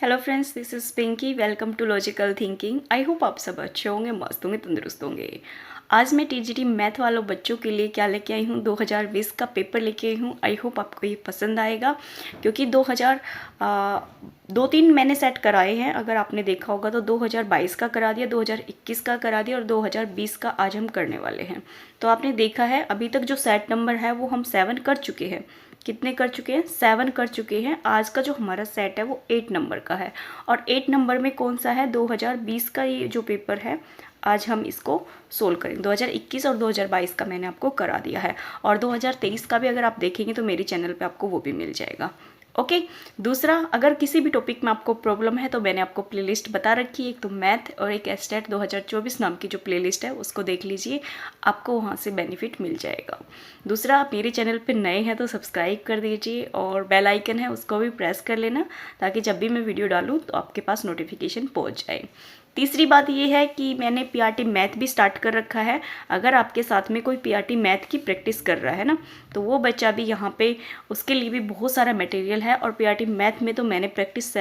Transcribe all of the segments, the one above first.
Hello friends, this is Pinky. Welcome to logical thinking. I hope आप सब अच्छे होंगे, मस्त होंगे, तंदुरुस्त होंगे। आज मैं टीजीटी मैथ वालों बच्चों के लिए क्या लेके आई हूँ, 2020 का पेपर लेके आई हूँ। आई होप आपको ये पसंद आएगा, क्योंकि 2-3 मैंने सेट कराए हैं। अगर आपने देखा होगा तो 2022 का करा दिया, 2021 का करा दिया और 2020 का आज हम करने वाले हैं। तो आपने देखा है अभी तक जो सेट नंबर है वो हम 7 कर चुके हैं। कितने कर चुके हैं? 7 कर चुके हैं। आज का जो हमारा सेट है वो 8 नंबर का है। और 8 नंबर में कौन सा है? 2020 का ये जो पेपर है, आज हम इसको सोल्व करेंगे। 2021 और 2022 का मैंने आपको करा दिया है, और 2023 का भी अगर आप देखेंगे तो मेरी चैनल पे आपको वो भी मिल जाएगा। ओके। दूसरा, अगर किसी भी टॉपिक में आपको प्रॉब्लम है तो मैंने आपको प्लेलिस्ट बता रखी है। एक तो मैथ और एक एस्टेट 2024 नाम की जो प्लेलिस्ट है उसको देख लीजिए, आपको वहाँ से बेनिफिट मिल जाएगा। दूसरा, आप मेरे चैनल पे नए हैं तो सब्सक्राइब कर दीजिए, और बेल आइकन है उसको भी प्रेस कर लेना, ताकि जब भी मैं वीडियो डालूँ तो आपके पास नोटिफिकेशन पहुँच जाए। तीसरी बात ये है कि मैंने पीआरटी मैथ भी स्टार्ट कर रखा है। अगर आपके साथ में कोई पीआरटी मैथ की प्रैक्टिस कर रहा है ना, तो वो बच्चा भी यहाँ पे, उसके लिए भी बहुत सारा मटेरियल है। और पीआरटी मैथ में तो मैंने प्रैक्टिस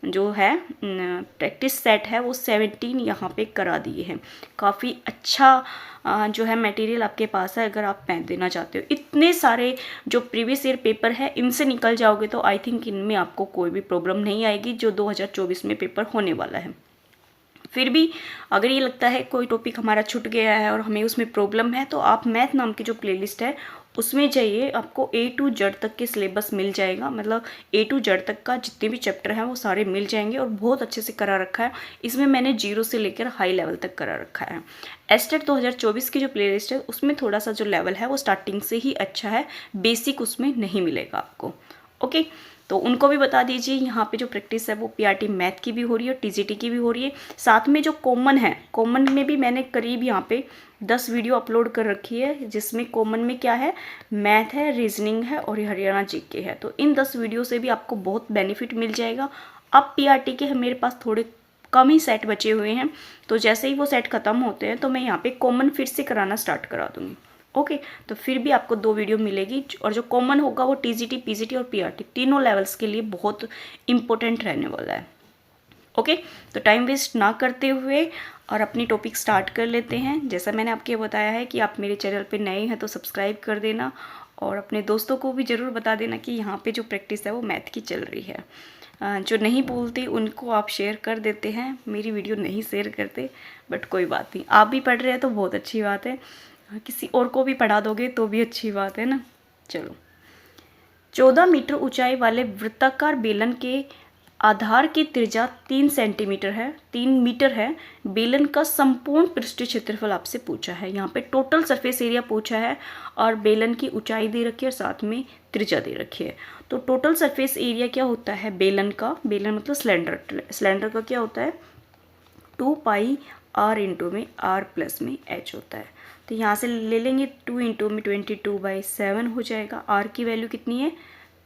जो है प्रैक्टिस सेट है वो 17 यहाँ पे करा दिए हैं। काफ़ी अच्छा जो है मटेरियल आपके पास है। अगर आप मैथ देना चाहते हो, इतने सारे जो प्रीवियस ईयर पेपर है इनसे निकल जाओगे तो आई थिंक इनमें आपको कोई भी प्रॉब्लम नहीं आएगी, जो 2024 में पेपर होने वाला है। फिर भी अगर ये लगता है कोई टॉपिक हमारा छूट गया है और हमें उसमें प्रॉब्लम है, तो आप मैथ नाम की जो प्लेलिस्ट है उसमें जाइए। आपको A to Z तक के सिलेबस मिल जाएगा, मतलब A to Z तक का जितने भी चैप्टर हैं वो सारे मिल जाएंगे, और बहुत अच्छे से करा रखा है। इसमें मैंने 0 से लेकर हाई लेवल तक करा रखा है। एस्टेट 2024 की जो प्लेलिस्ट है उसमें थोड़ा सा जो लेवल है वो स्टार्टिंग से ही अच्छा है, बेसिक उसमें नहीं मिलेगा आपको। ओके, तो उनको भी बता दीजिए। यहाँ पे जो प्रैक्टिस है वो पीआरटी मैथ की भी हो रही है और टीजीटी की भी हो रही है। साथ में जो कॉमन है, कॉमन में भी मैंने करीब यहाँ पे 10 वीडियो अपलोड कर रखी है, जिसमें कॉमन में क्या है, मैथ है, रीजनिंग है और हरियाणा जीके है। तो इन 10 वीडियो से भी आपको बहुत बेनिफिट मिल जाएगा। अब पीआरटी के मेरे पास थोड़े कम ही सेट बचे हुए हैं, तो जैसे ही वो सेट ख़त्म होते हैं तो मैं यहाँ पे कॉमन फिर से कराना स्टार्ट करा दूँगी। ओके, तो फिर भी आपको 2 वीडियो मिलेगी, और जो कॉमन होगा वो टीजीटी, पीजीटी और पीआरटी तीनों लेवल्स के लिए बहुत इंपॉर्टेंट रहने वाला है। ओके, तो टाइम वेस्ट ना करते हुए और अपनी टॉपिक स्टार्ट कर लेते हैं। जैसा मैंने आपको बताया है कि आप मेरे चैनल पे नए हैं तो सब्सक्राइब कर देना, और अपने दोस्तों को भी ज़रूर बता देना कि यहाँ पे जो प्रैक्टिस है वो मैथ की चल रही है। जो नहीं बोलते उनको आप शेयर कर देते हैं, मेरी वीडियो नहीं शेयर करते, बट कोई बात नहीं, आप भी पढ़ रहे हैं तो बहुत अच्छी बात है। किसी और को भी पढ़ा दोगे तो भी अच्छी बात है ना। चलो, 14 मीटर ऊंचाई वाले वृत्ताकार बेलन के आधार की त्रिज्या 3 सेंटीमीटर है, 3 मीटर है। बेलन का संपूर्ण पृष्ठीय क्षेत्रफल आपसे पूछा है। यहाँ पे टोटल सरफेस एरिया पूछा है, और बेलन की ऊंचाई दे रखी है और साथ में त्रिज्या दे रखी है। तो टोटल सरफेस एरिया क्या होता है बेलन का? बेलन मतलब सिलेंडर, सिलेंडर का क्या होता है? 2 पाई r इंटू में r प्लस में h होता है। तो यहाँ से ले लेंगे 2 इंटू में 22/7 हो जाएगा। r की वैल्यू कितनी है?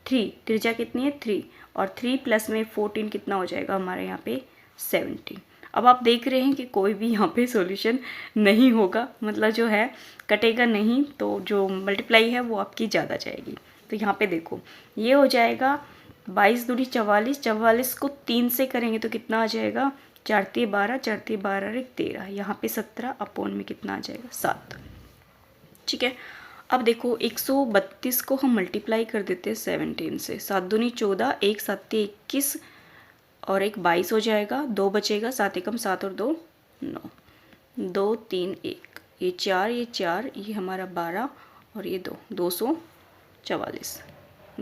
3। त्रिज्या कितनी है? 3, और 3 प्लस में 14 कितना हो जाएगा हमारे यहाँ पे? 17। अब आप देख रहे हैं कि कोई भी यहाँ पे सॉल्यूशन नहीं होगा, मतलब जो है कटेगा नहीं, तो जो मल्टीप्लाई है वो आपकी ज़्यादा जाएगी। तो यहाँ पे देखो, ये हो जाएगा 22 दूनी 44, 44 को 3 से करेंगे तो कितना आ जाएगा? 4 × 12, 4 × 12 13, यहाँ पे 17 अपॉन में कितना आ जाएगा? 7। ठीक है, अब देखो 132 को हम मल्टीप्लाई कर देते हैं 17 से। 7 दूनी 14, 1 7 21 और 1 22 हो जाएगा, 2 बचेगा, 7 एकम 7 और 2 9, 2 3 1, ये 4, ये 4, ये हमारा 12 और ये 2, 244।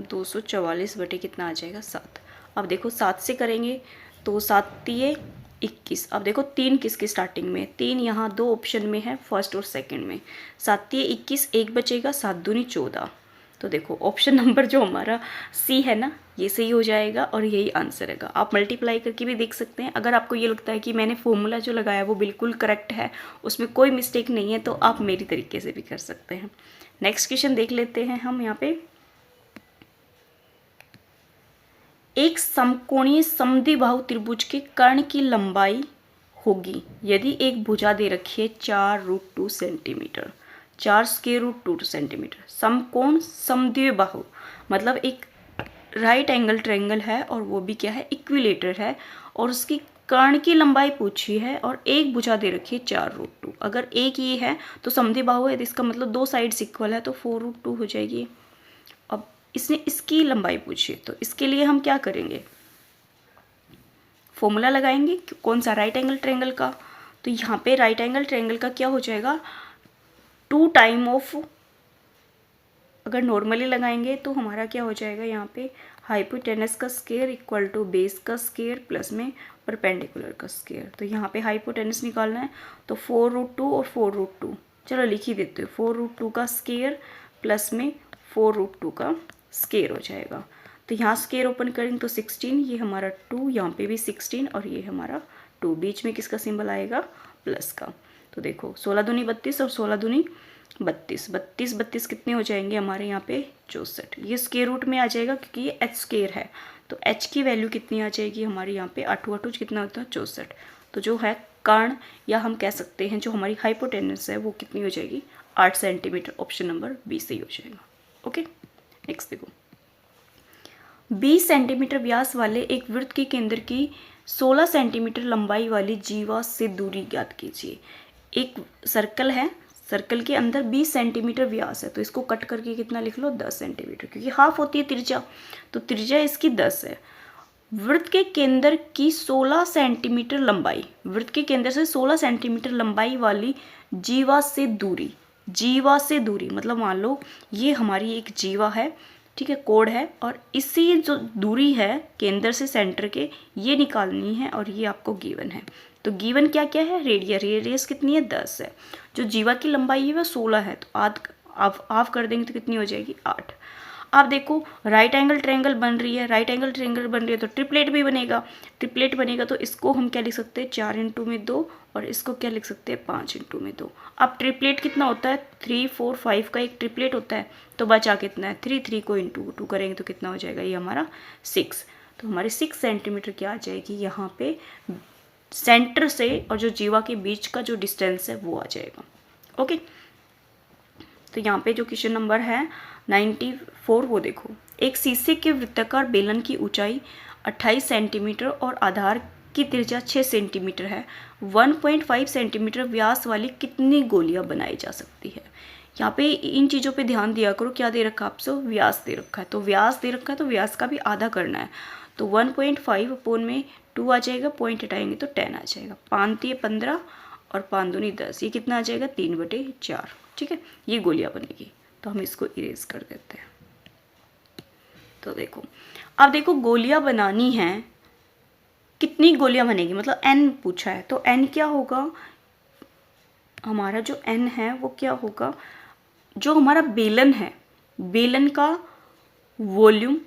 244 बटे कितना आ जाएगा? 7। अब देखो 7 से करेंगे तो 7 × 21। अब देखो 3 किसकी स्टार्टिंग में? 3 यहाँ 2 ऑप्शन में है, फर्स्ट और सेकंड में। 7 × 21, 1 बचेगा, 7 दूनी 14। तो देखो ऑप्शन नंबर जो हमारा सी है ना, ये सही हो जाएगा और यही आंसर है। आप मल्टीप्लाई करके भी देख सकते हैं। अगर आपको ये लगता है कि मैंने फॉर्मूला जो लगाया वो बिल्कुल करेक्ट है, उसमें कोई मिस्टेक नहीं है, तो आप मेरी तरीके से भी कर सकते हैं। नेक्स्ट क्वेश्चन देख लेते हैं हम यहाँ पे। एक समकोणीय समद्विबाहु त्रिभुज के कर्ण की लंबाई होगी यदि एक भुजा दे रखी है 4√2 सेंटीमीटर, 4√2 सेंटीमीटर। समकोण समद्विबाहु मतलब एक राइट एंगल ट्रायंगल है और वो भी क्या है, इक्विलेटर है, और उसकी कर्ण की लंबाई पूछी है और एक भुजा दे रखी है 4√2। अगर एक ये है तो समद्विबाहु है, तो इसका मतलब दो साइड्स इक्वल है, तो 4√2 हो जाएगी। अब इसने इसकी लंबाई पूछी है, तो इसके लिए हम क्या करेंगे, फॉर्मूला लगाएंगे। कौन सा, राइट एंगल ट्रायंगल का। तो यहाँ पे राइट एंगल ट्रायंगल का क्या हो जाएगा, 2 टाइम ऑफ, अगर नॉर्मली लगाएंगे तो हमारा क्या हो जाएगा, यहाँ पे हाइपोटेनस का स्क्वायर इक्वल टू बेस का स्क्वायर प्लस में परपेंडिकुलर का स्क्वायर। तो यहाँ पे हाइपोटेनस निकालना है, तो 4√2 और 4√2, चलो लिख ही देते हो, 4√2 का स्क्वायर प्लस में 4√2 का स्क्वायर हो जाएगा। तो यहाँ स्क्वायर ओपन करेंगे तो 16, ये हमारा 2, यहाँ पे भी 16 और ये हमारा 2, बीच में किसका सिंबल आएगा, प्लस का। तो देखो 16 दूनी 32 और 16 दूनी 32, 32 32 कितने हो जाएंगे हमारे यहाँ पे 64। ये स्क्वायर रूट में आ जाएगा क्योंकि ये h स्क्वायर है, तो h की वैल्यू कितनी आ जाएगी हमारे यहाँ पे, 8 8 कितना होता है 64। तो जो है कर्ण, या हम कह सकते हैं जो हमारी हाइपोटेनस है वो कितनी हो जाएगी, 8 सेंटीमीटर। ऑप्शन नंबर बी सही हो जाएगा। ओके, नेक्स्ट देखो, 20 सेंटीमीटर व्यास वाले एक वृत्त के केंद्र की 16 सेंटीमीटर लंबाई वाली जीवा से दूरी ज्ञात कीजिए। एक सर्कल है, सर्कल के अंदर 20 सेंटीमीटर व्यास है, तो इसको कट करके कितना लिख लो, 10 सेंटीमीटर, क्योंकि हाफ होती है त्रिज्या, तो त्रिज्या इसकी 10 है। वृत्त के केंद्र की 16 सेंटीमीटर लंबाई, वृत्त के केंद्र से 16 सेंटीमीटर लंबाई वाली जीवा से दूरी, जीवा से दूरी मतलब मान लो ये हमारी एक जीवा है, ठीक है, कोड है, और इसी जो दूरी है केंद्र से सेंटर के, ये निकालनी है, और ये आपको गिवन है। तो गिवन क्या क्या है, रेडियस कितनी है, 10 है। जो जीवा की लंबाई है वह 16 है, तो आध कर देंगे तो कितनी हो जाएगी, 8। आप देखो राइट एंगल ट्रायंगल बन रही है, राइट एंगल ट्रायंगल बन रही है तो ट्रिपलेट भी बनेगा, ट्रिपलेट बनेगा तो इसको हम क्या लिख सकते हैं, 4 इंटू में 2, और इसको क्या लिख सकते हैं, 5 इंटू में 2। अब ट्रिपलेट कितना होता है, 3 4 5 का एक ट्रिपलेट होता है, तो बचा कितना है, 3 3 को इंटू 2 करेंगे तो कितना हो जाएगा, ये हमारा 6। तो हमारी 6 सेंटीमीटर क्या आ जाएगी यहाँ पे, सेंटर से और जो जीवा के बीच का जो डिस्टेंस है वो आ जाएगा। ओके, तो यहाँ पे जो क्वेश्चन नंबर है 94, वो देखो, एक शीशे के वृत्ताकार बेलन की ऊंचाई 28 सेंटीमीटर और आधार की त्रिज्या 6 सेंटीमीटर है, 1.5 सेंटीमीटर व्यास वाली कितनी गोलियां बनाई जा सकती है। यहाँ पे इन चीज़ों पे ध्यान दिया करो, क्या दे रखा है आपसे, व्यास दे रखा है, तो व्यास दे रखा है तो व्यास का भी आधा करना है, तो 1.5 अपोन में 2 आ जाएगा, पॉइंट हटाएंगे तो 10 आ जाएगा, 5 15 और 5 दूनी 10, ये कितना आ जाएगा, 3/4। ठीक है, ये गोलियां बनेगी, तो हम इसको इरेज कर देते हैं। तो देखो, अब देखो गोलियां बनानी है, कितनी गोलियां बनेगी, मतलब n पूछा है, तो n क्या होगा, हमारा जो n है वो क्या होगा, जो हमारा बेलन है, बेलन का वॉल्यूम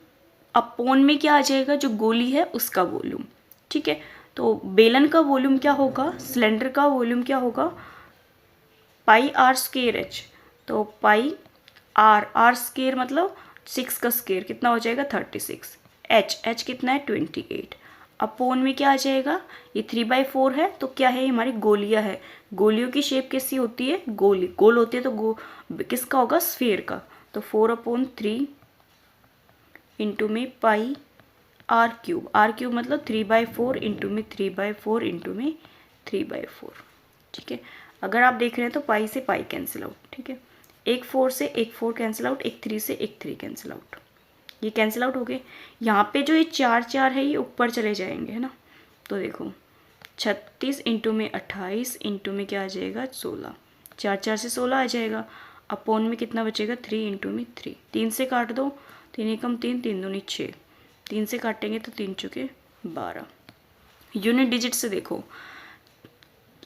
अपोन में क्या आ जाएगा, जो गोली है उसका वॉल्यूम। ठीक है, तो बेलन का वॉल्यूम क्या होगा, सिलेंडर का वॉल्यूम क्या होगा, पाई आर स्क्वायर एच, तो पाई आर स्क्वायर मतलब 6 का स्क्वायर कितना हो जाएगा, 36, एच कितना है, 28, अपोन में क्या आ जाएगा, ये 3/4 है, तो क्या है, हमारी गोलियां है, गोलियों की शेप कैसी होती है, गोल होती है, तो किसका होगा, स्फीयर का, तो 4/3 इंटू में पाई आर क्यूब मतलब 3/4 इंटू में 3/4 इंटू में 3/4। ठीक है, अगर आप देख रहे हैं तो पाई से पाई कैंसिल आउट, ठीक है, एक 4 से एक 4 कैंसिल आउट, एक 3 से एक 3 कैंसिल आउट, ये कैंसिल आउट हो गए। यहाँ पे जो ये 4 4 है ये ऊपर चले जाएंगे, है ना, तो देखो 36 इंटू में 28 इंटू में क्या आ जाएगा, 16, 4 4 से 16 आ जाएगा, अपोन में कितना बचेगा, 3 इंटू में 3, 3 से काट दो, 3 एकम 3, 3 दूनी 6, 3 से काटेंगे तो 3 चौके 12। यूनिट डिजिट से देखो,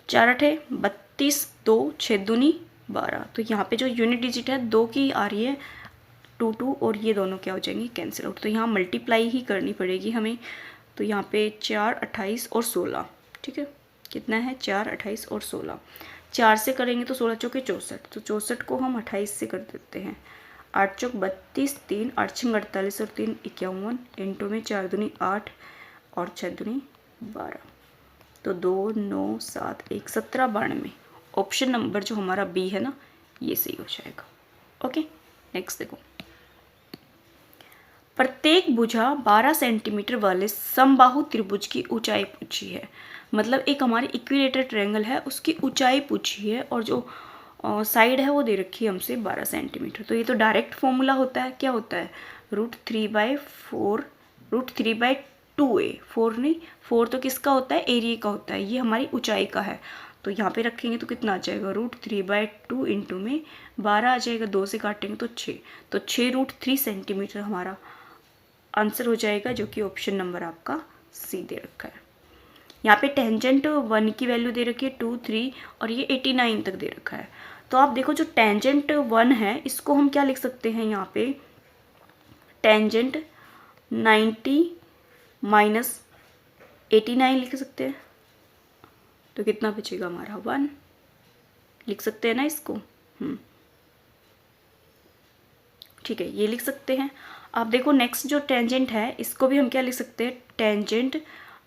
4 8 32, 2 6 दूनी 12, तो यहाँ पे जो यूनिट डिजिट है 2 की आ रही है, 2 2, और ये दोनों क्या हो जाएंगे, कैंसिल आउट, तो यहाँ मल्टीप्लाई ही करनी पड़ेगी हमें। तो यहाँ पे 4 28 और 16, ठीक है, कितना है, 4 28 और 16, 4 से करेंगे तो 16 चौके 64, तो 64 को हम 28 से कर देते हैं, 8 चौक 32, 3 8 6 48 और 3 51, इंटू में 4 दूनी 8 और 6 दूनी 12, तो 2 9 7 1 17 92। ऑप्शन नंबर जो हमारा बी है ना, ये सही हो जाएगा। ओके, नेक्स्ट देखो, प्रत्येक भुजा 12 सेंटीमीटर वाले समबाहु त्रिभुज की ऊंचाई पूछी है। मतलब एक हमारी इक्विलेटरल ट्रायंगल है, उसकी ऊंचाई पूछी है और जो साइड है वो दे रखी है हमसे 12 सेंटीमीटर। तो ये तो डायरेक्ट फॉर्मूला होता है, क्या होता है, √3/4 √3/2a। 4 नहीं, 4 तो किसका होता है, एरिया का होता है, ये हमारी ऊंचाई का है। तो यहाँ पे रखेंगे तो कितना आ जाएगा, √3/2 इंटू में 12 आ जाएगा, 2 से काटेंगे तो 6, तो 6√3 सेंटीमीटर हमारा आंसर हो जाएगा, जो कि ऑप्शन नंबर आपका सी दे रखा है। यहाँ पे टेंजेंट 1 की वैल्यू दे रखी है 2, 3 और ये 89 तक दे रखा है। तो आप देखो जो टेंजेंट 1 है इसको हम क्या लिख सकते हैं, यहाँ पे टेंजेंट 90 माइनस 89 लिख सकते हैं। तो कितना बचेगा हमारा, 1 लिख सकते हैं ना इसको। ठीक है, ये लिख सकते हैं। आप देखो नेक्स्ट जो टेंजेंट है इसको भी हम क्या लिख सकते हैं, टेंजेंट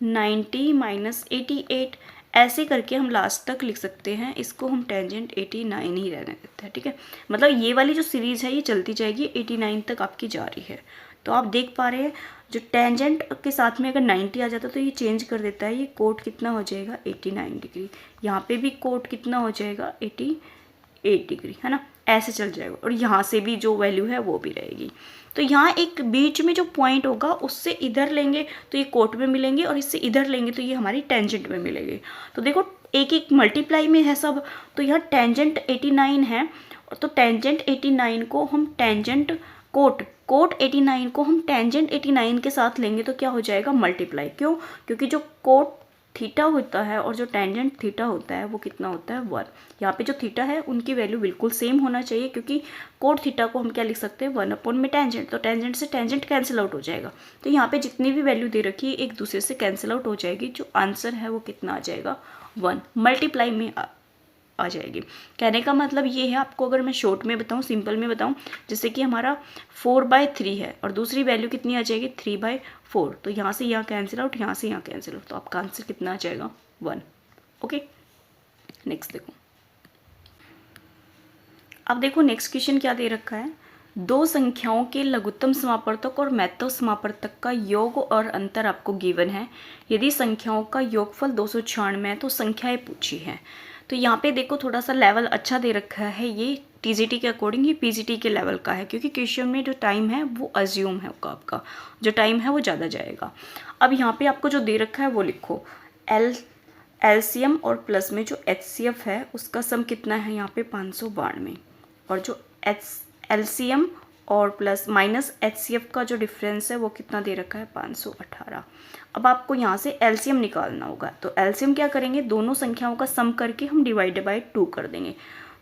90 माइनस 88, ऐसे करके हम लास्ट तक लिख सकते हैं। इसको हम टेंजेंट 89 ही रहने देते हैं। ठीक है, मतलब ये वाली जो सीरीज़ है ये चलती जाएगी, 89 तक आपकी जा रही है। तो आप देख पा रहे हैं जो टेंजेंट के साथ में अगर 90 आ जाता तो ये चेंज कर देता है, ये कोट कितना हो जाएगा 89 डिग्री, यहाँ पे भी कोट कितना हो जाएगा 88 डिग्री, है ना, ऐसे चल जाएगा। और यहाँ से भी जो वैल्यू है वो भी रहेगी। तो यहाँ एक बीच में जो पॉइंट होगा उससे इधर लेंगे तो ये कोट में मिलेंगे और इससे इधर लेंगे तो ये हमारी टेंजेंट में मिलेंगे। तो देखो एक एक मल्टीप्लाई में है सब, तो यहाँ टेंजेंट 89 है, तो टेंजेंट 89 को हम टेंजेंट कोट 89 को हम टेंजेंट 89 के साथ लेंगे तो क्या हो जाएगा, मल्टीप्लाई। क्यों, क्योंकि जो कोट थीटा होता है और जो टेंजेंट थीटा होता है वो कितना होता है, 1। यहाँ पे जो थीटा है उनकी वैल्यू बिल्कुल सेम होना चाहिए, क्योंकि कोट थीटा को हम क्या लिख सकते हैं, 1 में टेंजेंट, तो टेंजेंट से टेंजेंट कैंसिल आउट हो जाएगा। तो यहाँ पे जितनी भी वैल्यू दे रखी है एक दूसरे से कैंसिल आउट हो जाएगी, जो आंसर है वो कितना आ जाएगा, 1 मल्टीप्लाई में आ जाएगी। कहने का मतलब ये है, आपको अगर मैं शॉर्ट में बताऊँ, सिंपल में बताऊँ, जैसे कि हमारा 4/3 है और दूसरी वैल्यू कितनी आ जाएगी 3/4, तो यहाँ से यहाँ कैंसिल आउट, यहाँ से यहाँ कैंसिल आउट, तो आपका आंसर कितना आ जाएगा, 1। ओके, नेक्स्ट देखो। अब देखो नेक्स्ट क्वेश्चन क्या दे रखा है, दो संख्याओं के लघुत्तम समापवर्तक और महत्तम समापवर्तक का योग और अंतर आपको गिवन है। यदि संख्याओं का योगफल 296 है तो संख्याएं पूछी हैं। तो यहाँ पे देखो थोड़ा सा लेवल अच्छा दे रखा है, ये टीजीटी के अकॉर्डिंग ये पीजीटी के लेवल का है, क्योंकि क्वेश्चन में जो टाइम है वो अज्यूम है, आपका जो टाइम है वो ज़्यादा जाएगा। अब यहाँ पे आपको जो दे रखा है वो लिखो, एलसीएम और प्लस में जो एचसीएफ है उसका सम कितना है यहाँ पे 592, और जो एलसीएम और प्लस माइनस एचसीएफ का जो डिफरेंस है वो कितना दे रखा है 518। अब आपको यहाँ से एलसीएम निकालना होगा, तो एलसीएम क्या करेंगे, दोनों संख्याओं का सम करके हम डिवाइड बाई 2 कर देंगे।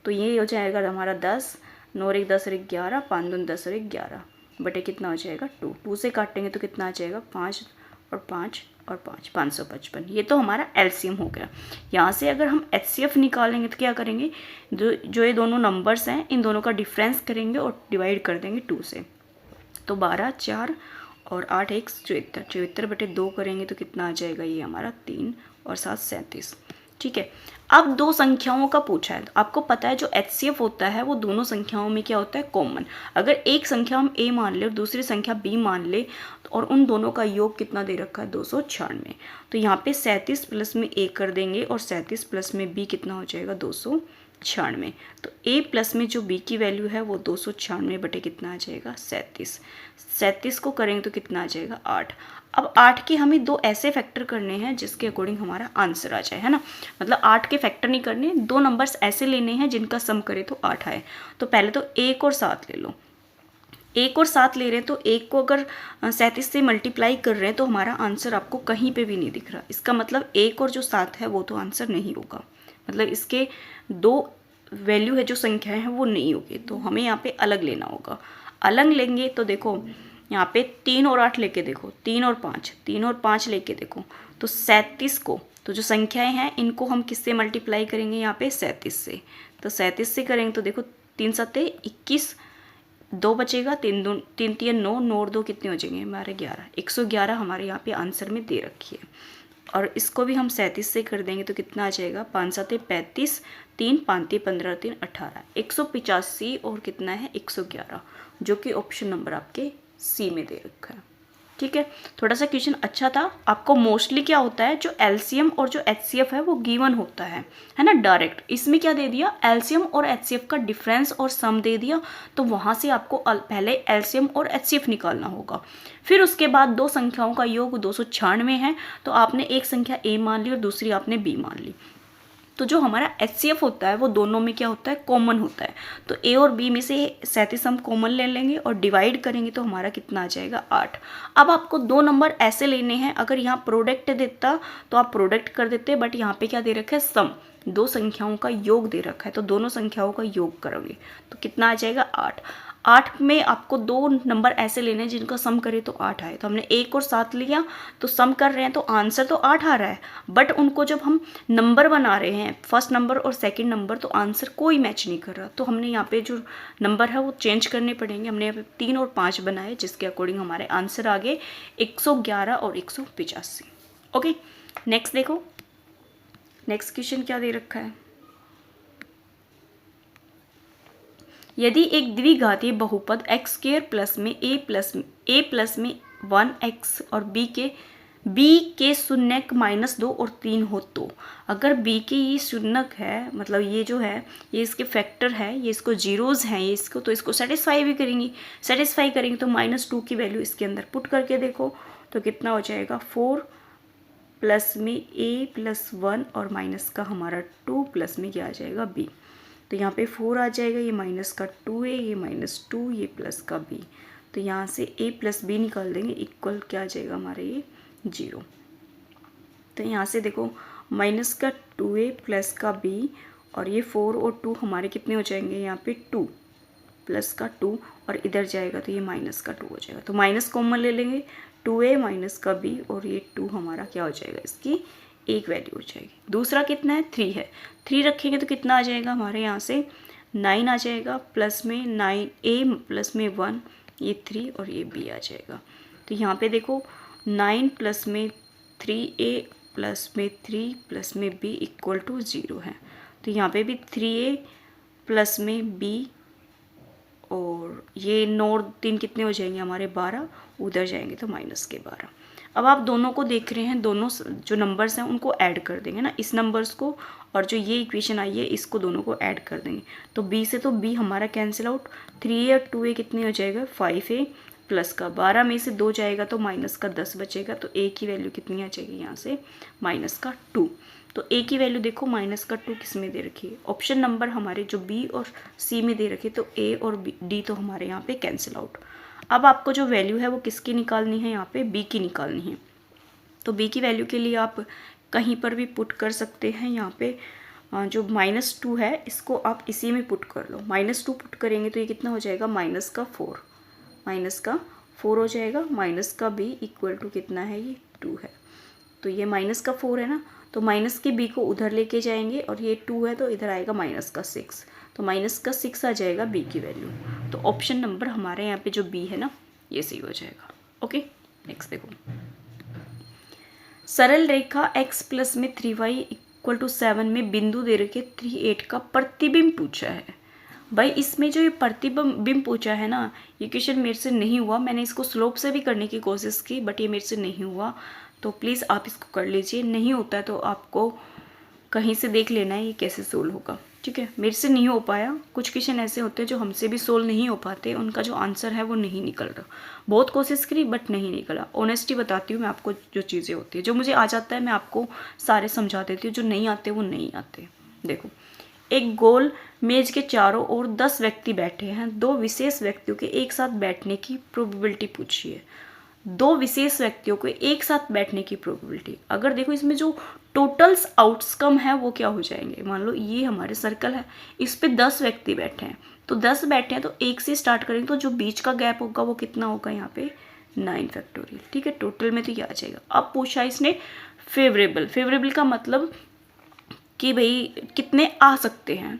तो ये हो जाएगा हमारा 10, 9 और 1 10 और 1 11, 5 दूनी 10 और 1 11 बटे कितना हो जाएगा 2, 2 से काटेंगे तो कितना आ जाएगा 5 और 5 और 5, 555। ये तो हमारा एलसीएम हो गया। यहाँ से अगर हम एचसीएफ निकालेंगे तो क्या करेंगे, जो ये दोनों नंबर्स हैं इन दोनों का डिफरेंस करेंगे और डिवाइड कर देंगे 2 से। तो 12 4 और 8 1 74, 74 बटे 2 करेंगे तो कितना आ जाएगा, ये हमारा 3 और 7 37। ठीक है, अब दो संख्याओं का पूछा है, तो आपको पता है जो एचसीएफ होता है वो दोनों संख्याओं में क्या होता है, कॉमन। अगर एक संख्या हम ए मान ले और दूसरी संख्या बी मान ले और उन दोनों का योग कितना दे रखा है 296, तो यहाँ पे 37 प्लस में ए कर देंगे और 37 प्लस में बी कितना हो जाएगा 296। तो ए प्लस में जो बी की वैल्यू है वो 296 बटे कितना आ जाएगा 37, 37 को करेंगे तो कितना आ जाएगा 8। अब 8 के हमें दो ऐसे फैक्टर करने हैं जिसके अकॉर्डिंग हमारा आंसर आ जाए, है ना, मतलब 8 के फैक्टर नहीं करने, दो नंबर्स ऐसे लेने हैं जिनका सम करे तो 8 आए। तो पहले तो 1 और 7 ले लो, 1 और 7 ले रहे हैं तो 1 को अगर 37 से मल्टीप्लाई कर रहे हैं तो हमारा आंसर आपको कहीं पे भी नहीं दिख रहा। इसका मतलब 1 और जो 7 है वो तो आंसर नहीं होगा, मतलब इसके दो वैल्यू है जो संख्या है वो नहीं होगी, तो हमें यहाँ पे अलग लेना होगा। अलग लेंगे तो देखो यहाँ पे 3 और 8 लेके देखो, 3 और 5 लेके देखो, तो 37 को, तो जो संख्याएं हैं इनको हम किससे मल्टीप्लाई करेंगे यहाँ पे 37 से, तो 37 से करेंगे तो देखो 3 7 21, 2 बचेगा, 3 3 9, 9 और 2 कितने हो जाएंगे हमारे 11, 111 हमारे यहाँ पे आंसर में दे रखी है। और इसको भी हम 37 से कर देंगे तो कितना आ जाएगा 5 7 35, 3 5 15 3 18, 185 और कितना है 111, जो कि ऑप्शन नंबर आपके सी में दे रखा है। ठीक है, थोड़ा सा क्वेश्चन अच्छा था। आपको मोस्टली क्या होता है, जो एलसीएम और जो एचसीएफ है वो गिवन होता है ना डायरेक्ट। इसमें क्या दे दिया, एलसीएम और एचसीएफ का डिफरेंस और सम दे दिया, तो वहाँ से आपको पहले एलसीएम और एचसीएफ निकालना होगा। फिर उसके बाद दो संख्याओं का योग 296 है, तो आपने एक संख्या ए मान ली और दूसरी आपने बी मान ली। तो जो हमारा एचसीएफ होता है वो दोनों में क्या होता है, कॉमन होता है। तो ए और बी में से 37 हम कॉमन ले लेंगे और डिवाइड करेंगे तो हमारा कितना आ जाएगा, 8। अब आपको दो नंबर ऐसे लेने हैं, अगर यहाँ प्रोडक्ट देता तो आप प्रोडक्ट कर देते, बट यहाँ पे क्या दे रखा है, सम, दो संख्याओं का योग दे रखा है, तो दोनों संख्याओं का योग करोगे तो कितना आ जाएगा, 8। 8 में आपको दो नंबर ऐसे लेने हैं जिनका सम करे तो 8 आए। तो हमने 1 और 7 लिया, तो सम कर रहे हैं तो आंसर तो 8 आ रहा है, बट उनको जब हम नंबर बना रहे हैं, फर्स्ट नंबर और सेकंड नंबर, तो आंसर कोई मैच नहीं कर रहा। तो हमने यहाँ पे जो नंबर है वो चेंज करने पड़ेंगे। हमने यहाँ पे 3 और 5 बनाए, जिसके अकॉर्डिंग हमारे आंसर आ गए 111 और 185। ओके, नेक्स्ट देखो, नेक्स्ट क्वेश्चन क्या दे रखा है। यदि एक द्विघातीय बहुपद x स्क्वायर प्लस में a प्लस में 1x और b के शून्यक -2 और 3 हो, तो अगर b के ये शून्यक है, मतलब ये जो है ये इसके फैक्टर है, ये इसको जीरोज हैं, ये इसको, तो इसको सेटिस्फाई भी करेंगी। सेटिस्फाई करेंगे तो -2 की वैल्यू इसके अंदर पुट करके देखो तो कितना हो जाएगा, 4 प्लस में a प्लस 1 और माइनस का हमारा 2 प्लस में क्या आ जाएगा, b। तो यहाँ पे 4 आ जाएगा, ये माइनस का 2a, ये -2, ये प्लस का b। तो यहाँ से a प्लस b निकाल देंगे, इक्वल क्या आ जाएगा हमारे, ये 0। तो यहाँ से देखो माइनस का 2a प्लस का b, और ये 4 और 2 हमारे कितने हो जाएंगे, यहाँ पे 2 प्लस का 2, और इधर जाएगा तो ये माइनस का 2 हो जाएगा। तो माइनस कॉमन ले लेंगे, 2a माइनस का b, और ये 2 हमारा क्या हो जाएगा, इसकी एक वैल्यू हो जाएगी। दूसरा कितना है, 3 है, 3 रखेंगे तो कितना आ जाएगा हमारे यहाँ से 9 आ जाएगा, प्लस में 9a प्लस में 1, ये 3 और ये b आ जाएगा। तो यहाँ पे देखो 9 प्लस में 3a प्लस में 3 प्लस में b इक्वल टू 0 है। तो यहाँ पे भी 3a प्लस में b, और ये 9 और 3 कितने हो जाएंगे हमारे 12, उधर जाएंगे तो माइनस के 12। अब आप दोनों को देख रहे हैं, दोनों जो नंबर्स हैं उनको ऐड कर देंगे ना, इस नंबर्स को और जो ये इक्वेशन आई है इसको दोनों को ऐड कर देंगे। तो b से तो b हमारा कैंसिल आउट, 3a और 2a कितने हो जाएगा, 5a प्लस का 12 में से 2 जाएगा तो माइनस का 10 बचेगा। तो a की वैल्यू कितनी आ जाएगी यहाँ से, माइनस का 2। तो a की वैल्यू देखो माइनस का 2 किस में दे रखी है, ऑप्शन नंबर हमारे जो b और c में दे रखे, तो a और d तो हमारे यहाँ पे कैंसिल आउट। अब आपको जो वैल्यू है वो किसकी निकालनी है, यहाँ पे b की निकालनी है। तो b की वैल्यू के लिए आप कहीं पर भी पुट कर सकते हैं। यहाँ पे जो -2 है इसको आप इसी में पुट कर लो, -2 पुट करेंगे तो ये कितना हो जाएगा, माइनस का 4 हो जाएगा, माइनस का b इक्वल टू कितना है, ये 2 है। तो ये माइनस का 4 है ना, तो माइनस के b को उधर लेके जाएंगे, और ये 2 है तो इधर आएगा माइनस का 6, तो माइनस का 6 आ जाएगा b की वैल्यू। तो ऑप्शन नंबर हमारे यहाँ पे जो b है ना, ये सही हो जाएगा। ओके, नेक्स्ट देखो, सरल रेखा x प्लस में 3y इक्वल टू 7 में बिंदु दे रखे 3, 8 का प्रतिबिंब पूछा है। भाई इसमें जो ये प्रतिबिंब पूछा है ना, ये क्वेश्चन मेरे से नहीं हुआ, मैंने इसको स्लोप से भी करने की कोशिश की, बट ये मेरे से नहीं हुआ। तो प्लीज़ आप इसको कर लीजिए, नहीं होता है तो आपको कहीं से देख लेना है ये कैसे सोल्व होगा। ठीक है, मेरे से नहीं हो पाया, कुछ क्वेश्चन ऐसे होते हैं जो हमसे भी सोल्व नहीं हो पाते, उनका जो आंसर है वो नहीं निकल रहा। बहुत कोशिश करी बट नहीं निकला। ऑनेस्टी बताती हूँ मैं आपको, जो चीज़ें होती है, जो मुझे आ जाता है मैं आपको सारे समझा देती हूँ, जो नहीं आते वो नहीं आते। देखो, एक गोल मेज के चारों ओर 10 व्यक्ति बैठे हैं, 2 विशेष व्यक्तियों के एक साथ बैठने की प्रोबेबिलिटी पूछी है। 2 विशेष व्यक्तियों को एक साथ बैठने की प्रोबेबिलिटी, अगर देखो इसमें जो टोटल्स आउटकम है वो क्या हो जाएंगे, मान लो ये हमारे सर्कल है, इस पे 10 व्यक्ति बैठे हैं, तो 10 बैठे हैं तो 1 से स्टार्ट करेंगे, तो जो बीच का गैप होगा वो कितना होगा, यहाँ पे 9 फैक्टोरियल। ठीक है, टोटल में तो ये आ जाएगा। अब पूछा इसने फेवरेबल का मतलब कि भाई कितने आ सकते हैं,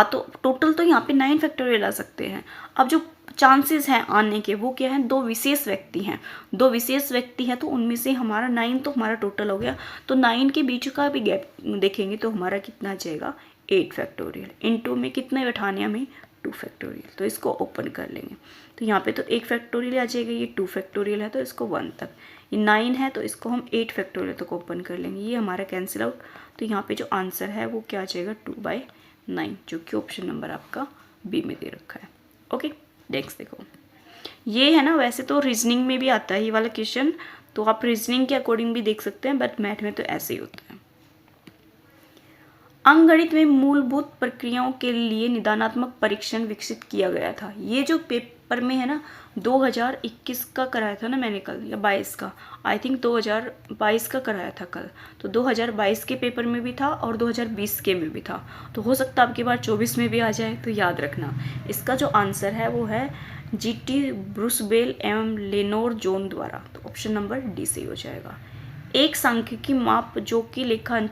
तो टोटल तो यहाँ पे 9 फैक्टोरियल आ सकते हैं। अब जो चांसेस हैं आने के वो क्या हैं, 2 विशेष व्यक्ति हैं, 2 विशेष व्यक्ति हैं, तो उनमें से हमारा 9 तो हमारा टोटल हो गया, तो 9 के बीच का भी गैप देखेंगे तो हमारा कितना आ जाएगा, 8 फैक्टोरियल। इनटू में कितने बैठाने हमें, 2 फैक्टोरियल। तो इसको ओपन कर लेंगे तो यहाँ पे तो 1 फैक्टोरियल आ जाएगा, ये 2 फैक्टोरियल है तो इसको 1 तक, ये 9 है तो इसको हम 8 फैक्टोरियल तक ओपन कर लेंगे, ये हमारा कैंसिल आउट। तो यहाँ पे जो आंसर है वो क्या आ जाएगा 2/9, जो कि ऑप्शन नंबर आपका बी में दे रखा है। ओके, नेक्स्ट देखो, ये है ना, वैसे तो रीजनिंग में भी आता है ये वाला क्वेश्चन, तो आप रीजनिंग के अकॉर्डिंग भी देख सकते हैं, बट मैथ में तो ऐसे ही होता है। अंकगणित में मूलभूत प्रक्रियाओं के लिए निदानात्मक परीक्षण विकसित किया गया था। ये जो पेपर में है ना 2021 का कराया था ना मैंने कल, या 22 का, आई थिंक 2022 का कराया था कल, तो 2022 के पेपर में भी था और 2020 के में भी था, तो हो सकता है आपकी बार 24 में भी आ जाए। तो याद रखना इसका जो आंसर है वो है GT ब्रूसबेल एवं लेनोर जोन द्वारा, तो ऑप्शन नंबर डी सही हो जाएगा। एक सांख्यिकी माप जो कि लेखा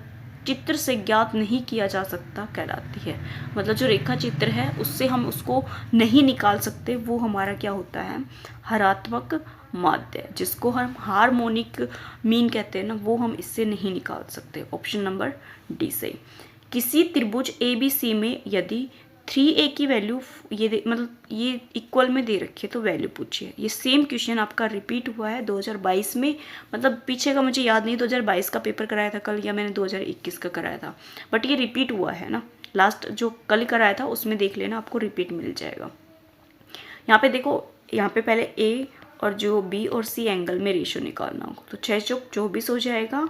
चित्र से ज्ञात नहीं किया जा सकता कहलाती है, मतलब जो रेखा चित्र है उससे हम उसको नहीं निकाल सकते, वो हमारा क्या होता है हरात्मक माध्य, जिसको हम हार्मोनिक मीन कहते हैं ना, वो हम इससे नहीं निकाल सकते। ऑप्शन नंबर डी सही। किसी त्रिभुज ABC में यदि 3a की वैल्यू मतलब ये इक्वल में दे रखी है तो वैल्यू पूछिए। ये सेम क्वेश्चन आपका रिपीट हुआ है 2022 में, मतलब पीछे का मुझे याद नहीं 2022 का पेपर कराया था कल या मैंने 2021 का कराया था, बट ये रिपीट हुआ है ना, लास्ट जो कल कराया था उसमें देख लेना, आपको रिपीट मिल जाएगा। यहाँ पे देखो, यहाँ पे पहले A और जो B और C एंगल में रेशियो निकालना होगा, तो 6 चौक 24 हो जाएगा,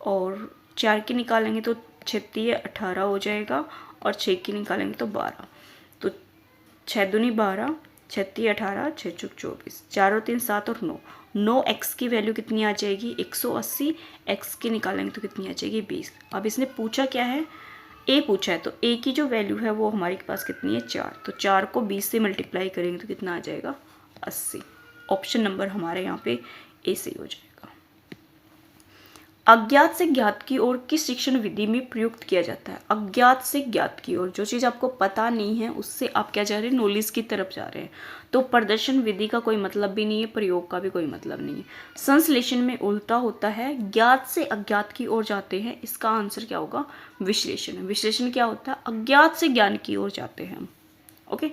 और 4 की निकालेंगे तो 6 18 हो जाएगा, और 6 की निकालेंगे तो 12, तो 6 दूनी 12, 6 18, 6 चौक 24, 4 और 3 7 और 9, 9x की वैल्यू कितनी आ जाएगी 180, x की निकालेंगे तो कितनी आ जाएगी 20। अब इसने पूछा क्या है, a पूछा है, तो a की जो वैल्यू है वो हमारे पास कितनी है 4, तो 4 को 20 से मल्टीप्लाई करेंगे तो कितना आ जाएगा 80। ऑप्शन नंबर हमारे यहाँ पे ए सही हो जाएगा। अज्ञात से ज्ञात की ओर किस शिक्षण विधि में प्रयुक्त किया जाता है? अज्ञात से ज्ञात की ओर, जो चीज़ आपको पता नहीं है उससे आप क्या जा रहे हैं, नॉलेज की तरफ जा रहे हैं। तो प्रदर्शन विधि का कोई मतलब भी नहीं है, प्रयोग का भी कोई मतलब नहीं है। संश्लेषण में उल्टा होता है, ज्ञात से अज्ञात की ओर जाते हैं, इसका आंसर क्या होगा विश्लेषण। विश्लेषण क्या होता है, अज्ञात से ज्ञान की ओर जाते हैं हम। ओके,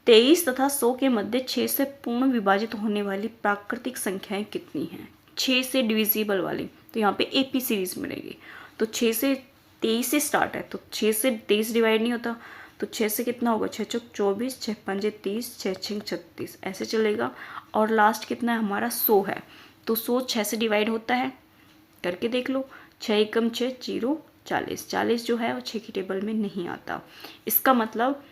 23 तथा 100 के मध्य 6 से पूर्ण विभाजित होने वाली प्राकृतिक संख्याएं कितनी हैं? 6 से डिविजिबल वाली, तो यहाँ पे AP सीरीज मिलेगी। तो 6 से 23 से स्टार्ट है, तो 6 से 23 डिवाइड नहीं होता, तो 6 से कितना होगा 6 चौक 24, 6 पंजे 30, 6 छिंग 36, ऐसे चलेगा। और लास्ट कितना है हमारा 100 है, तो 100 6 से डिवाइड होता है, करके देख लो, 6 एकम 6 0 40, 40 जो है वो 6 की टेबल में नहीं आता। इसका मतलब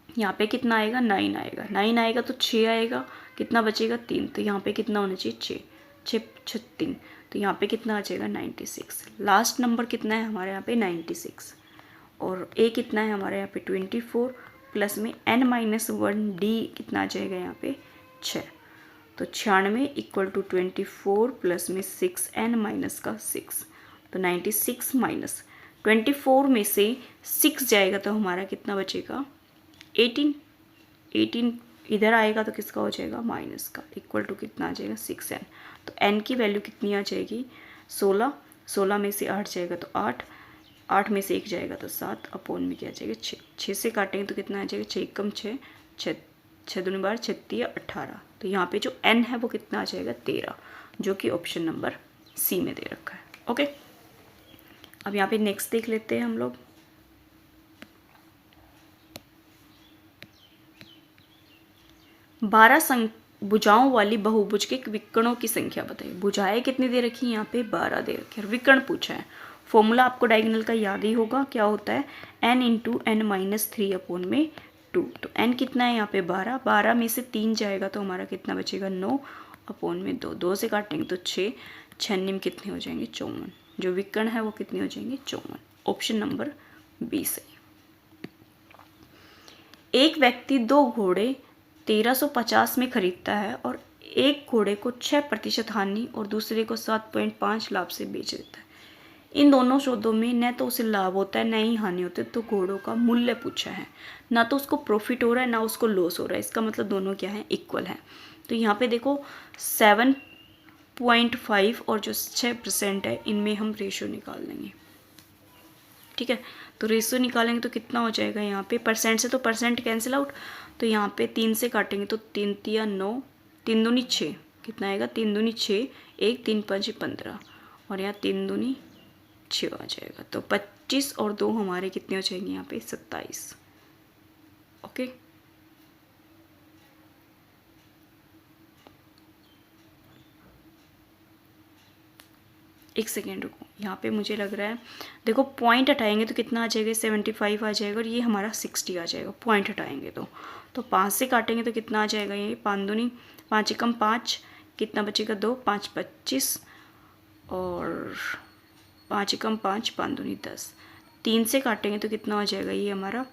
यहाँ पे कितना आएगा 9 आएगा, 9 आएगा तो 6 आएगा, कितना बचेगा 3, तो यहाँ पे कितना होना चाहिए 6 6 3, तो यहाँ पे कितना आ जाएगा 96। लास्ट नंबर कितना है हमारे यहाँ पे 96, और A कितना है हमारे यहाँ पे 24, प्लस में n-1D कितना आ जाएगा यहाँ पे 6, तो 96 इक्वल टू 24 प्लस में 6n माइनस का 6, तो 96 माइनस 24 में से 6 जाएगा तो हमारा कितना बचेगा 18, 18 इधर आएगा तो किसका हो जाएगा माइनस का, इक्वल टू कितना आ जाएगा 6n, तो n की वैल्यू कितनी आ जाएगी 16, 16 में से 8 जाएगा तो 8, 8 में से 1 जाएगा तो 7, अपॉन में क्या आ जाएगा 6, 6 से काटेंगे तो कितना आ जाएगा 6 कम 6, 6 6 दूनी 12, 36 18, तो यहाँ पे जो n है वो कितना आ जाएगा 13, जो कि ऑप्शन नंबर C में दे रखा है। ओके, अब यहाँ पे नेक्स्ट देख लेते हैं हम लोग। 12 भुजाओं वाली बहुभुज के विकर्णों की संख्या बताइए। भुजाएं कितनी दे रखी है यहाँ पे 12 दे रखी है, विकर्ण पूछा है। फॉर्मूला आपको डायगोनल का याद ही होगा, क्या होता है n into n minus 3 upon में 2, तो n कितना है यहाँ पे 12, 12 में से 3 जाएगा तो हमारा कितना बचेगा 9 अपॉन में 2, 2 से काटेंगे तो 6, 6 में कितने हो जाएंगे 54, जो विकर्ण है वो कितने हो जाएंगे 54, ऑप्शन नंबर बी सही। एक व्यक्ति 2 घोड़े 1350 में खरीदता है और एक घोड़े को 6% हानि और दूसरे को 7.5 लाभ से बेच देता है। इन दोनों सौदों में न तो उसे लाभ होता है न ही हानि होती है, तो घोड़ों का मूल्य पूछा है, ना तो उसको प्रॉफिट हो रहा है ना उसको लॉस हो रहा है, इसका मतलब दोनों क्या है इक्वल है। तो यहाँ पे देखो 7.5 और जो 6% है इनमें हम रेशियो निकाल लेंगे। ठीक है। तो रेशियो निकालेंगे तो कितना हो जाएगा यहाँ पे, परसेंट से तो परसेंट कैंसिल आउट, तो यहाँ पे 3 से काटेंगे तो 3 तिया 9, 3 दूनी 6, कितना आएगा 3 दूनी 6, 1 3 5 15, और यहाँ 3 दूनी 6 आ जाएगा। तो 25 और 2 हमारे कितने हो जाएंगे यहाँ पे 27। ओके, एक सेकेंड रुको, यहाँ पे मुझे लग रहा है, देखो पॉइंट हटाएंगे तो कितना आ जाएगा 75 आ जाएगा, और ये हमारा 60 आ जाएगा पॉइंट हटाएंगे तो 5 से काटेंगे तो कितना आ जाएगा, ये 5 दूनी 5 एकम 5, कितना बचेगा 2, 5 25, और 5 एकम 5, 5 दूनी 10, 3 से काटेंगे तो कितना हो जाएगा ये हमारा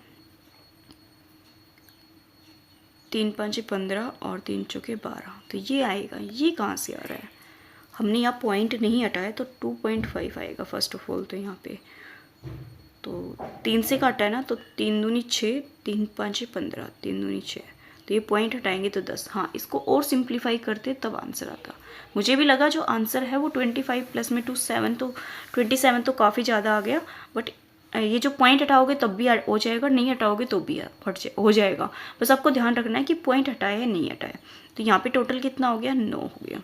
3 5 15 और 3 चौके 12, तो ये आएगा। ये कहाँ से आ रहा है, हमने यहाँ पॉइंट नहीं हटाया तो 2.5 आएगा फर्स्ट ऑफ ऑल। तो यहाँ पे तो 3 से काटा है ना, तो 3 दूनी 6, 3 5 15, 3 दूनी 6, तो ये पॉइंट हटाएंगे तो 10। हाँ, इसको और सिंप्लीफाई करते तब आंसर आता। मुझे भी लगा जो आंसर है वो 25 प्लस में 2 7, तो 27 तो काफ़ी ज़्यादा आ गया, बट ये जो पॉइंट हटाओगे तब भी हो जाएगा, नहीं हटाओगे तो भी हो जाएगा। बस आपको ध्यान रखना है कि पॉइंट हटाया है नहीं हटाया। तो यहाँ पे टोटल कितना हो गया 9 हो गया।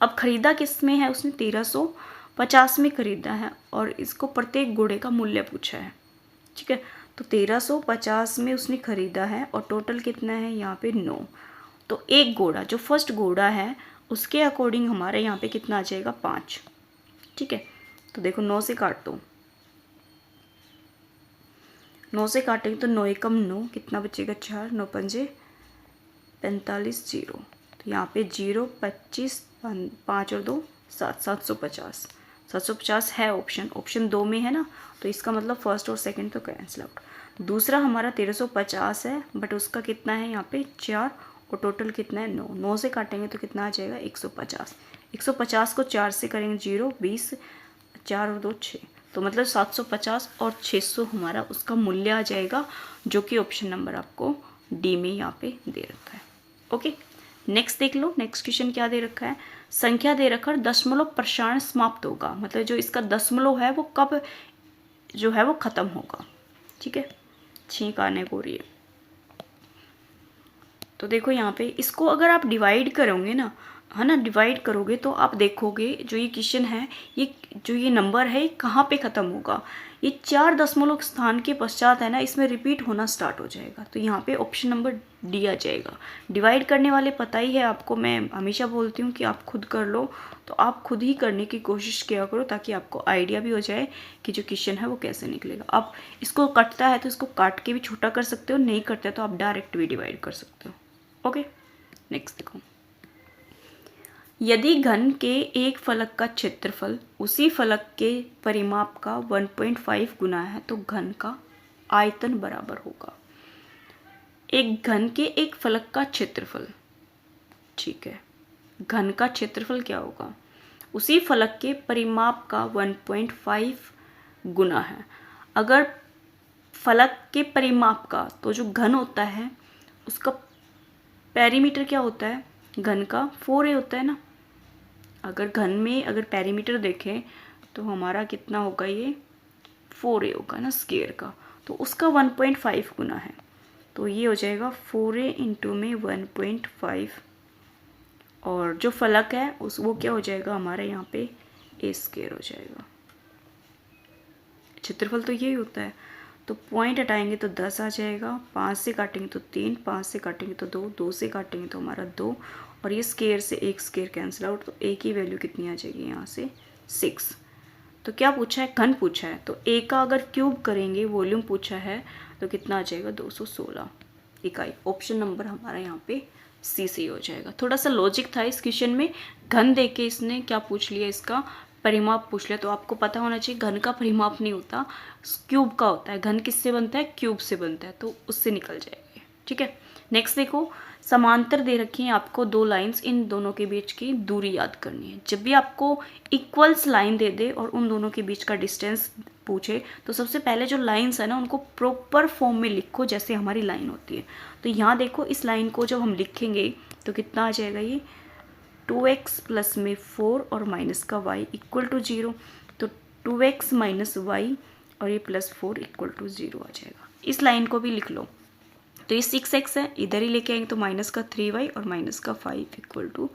अब ख़रीदा किस में है, उसने 1350 में ख़रीदा है, और इसको प्रत्येक घोड़े का मूल्य पूछा है। ठीक है, तो 1350 में उसने ख़रीदा है और टोटल कितना है यहाँ पे 9। तो एक घोड़ा जो फर्स्ट घोड़ा है उसके अकॉर्डिंग हमारे यहाँ पे कितना आ जाएगा 5। ठीक है, तो देखो 9 से काट दो, 9 से काटेंगे तो 9 एकम 9, कितना बचेगा 4, 9 पंजे 45, 0, तो यहाँ पे 0 25 5 और 2 7, 750, 750 है ऑप्शन 2 में है ना, तो इसका मतलब फर्स्ट और सेकंड तो कैंसिल आउट। दूसरा हमारा 1350 है, बट उसका कितना है यहाँ पे 4, और टोटल कितना है 9। 9 से काटेंगे तो कितना आ जाएगा 150, 150 को 4 से करेंगे 0 20, 4 और 2 6, तो मतलब 750 और 600 हमारा उसका मूल्य आ जाएगा, जो कि ऑप्शन नंबर आपको डी में यहाँ पे दे रखा है। ओके, नेक्स्ट देख लो, नेक्स्ट क्वेश्चन क्या दे रखा है, संख्या दे रखा दशमलव प्रसारण समाप्त होगा, मतलब जो इसका दशमलव है वो कब जो है वो खत्म होगा। ठीक है, छींक आने को रही है। तो देखो यहाँ पे इसको अगर आप डिवाइड करोगे ना, है ना, डिवाइड करोगे तो आप देखोगे जो ये क्वेश्चन है, ये जो ये नंबर है कहाँ पे ख़त्म होगा, ये 4 दशमलव स्थान के पश्चात है ना, इसमें रिपीट होना स्टार्ट हो जाएगा। तो यहाँ पे ऑप्शन नंबर डी आ जाएगा। डिवाइड करने वाले पता ही है आपको, मैं हमेशा बोलती हूँ कि आप खुद कर लो, तो आप खुद ही करने की कोशिश किया करो ताकि आपको आइडिया भी हो जाए कि जो क्वेश्चन है वो कैसे निकलेगा। आप इसको कटता है तो इसको काट के भी छोटा कर सकते हो, नहीं करते तो आप डायरेक्ट भी डिवाइड कर सकते हो। ओके, नेक्स्ट देखो, यदि घन के एक फलक का क्षेत्रफल उसी फलक के परिमाप का 1.5 गुना है तो घन का आयतन बराबर होगा। एक घन के एक फलक का क्षेत्रफल, ठीक है, घन का क्षेत्रफल क्या होगा, उसी फलक के परिमाप का 1.5 गुना है। अगर फलक के परिमाप का, तो जो घन होता है उसका पेरीमीटर क्या होता है, घन का 4a होता है ना। अगर घन में अगर पेरीमीटर देखें तो हमारा कितना होगा, ये 4a होगा ना स्क्वायर का, तो उसका 1.5 गुना है, तो ये हो जाएगा 4a इंटू में 1.5, और जो फलक है उस वो क्या हो जाएगा हमारे यहाँ पे a स्क्वायर हो जाएगा। क्षेत्रफल तो यही होता है। तो पॉइंट हटाएंगे तो 10 आ जाएगा, 5 से काटेंगे तो 3, 5 से काटेंगे तो 2, 2 से काटेंगे तो हमारा 2, और ये स्क्वायर से एक स्क्वायर कैंसिल आउट, तो ए की वैल्यू कितनी आ जाएगी यहाँ से 6। तो क्या पूछा है, घन पूछा है, तो ए का अगर क्यूब करेंगे, वॉल्यूम पूछा है, तो कितना आ जाएगा 216 इकाई। ऑप्शन नंबर हमारा यहाँ पे सी से हो जाएगा। थोड़ा सा लॉजिक था इस क्वेश्चन में, घन दे के इसने क्या पूछ लिया, इसका परिमाप पूछ लिया। तो आपको पता होना चाहिए घन का परिमाप नहीं होता, क्यूब का होता है। घन किससे बनता है, क्यूब से बनता है, तो उससे निकल जाएगा। ठीक है, नेक्स्ट देखो, समांतर दे रखी हैं आपको 2 लाइंस, इन दोनों के बीच की दूरी याद करनी है। जब भी आपको इक्वल्स लाइन दे दे और उन दोनों के बीच का डिस्टेंस पूछे, तो सबसे पहले जो लाइंस है ना उनको प्रॉपर फॉर्म में लिखो जैसे हमारी लाइन होती है। तो यहाँ देखो, इस लाइन को जब हम लिखेंगे तो कितना आ जाएगा, ये 2x प्लस में 4 और माइनस का y इक्वल टू 0। तो 2x माइनस वाई और ये +4 = 0 आ जाएगा। इस लाइन को भी लिख लो। तो ये 6x है, इधर ही लेके आएंगे तो -3y और -5 =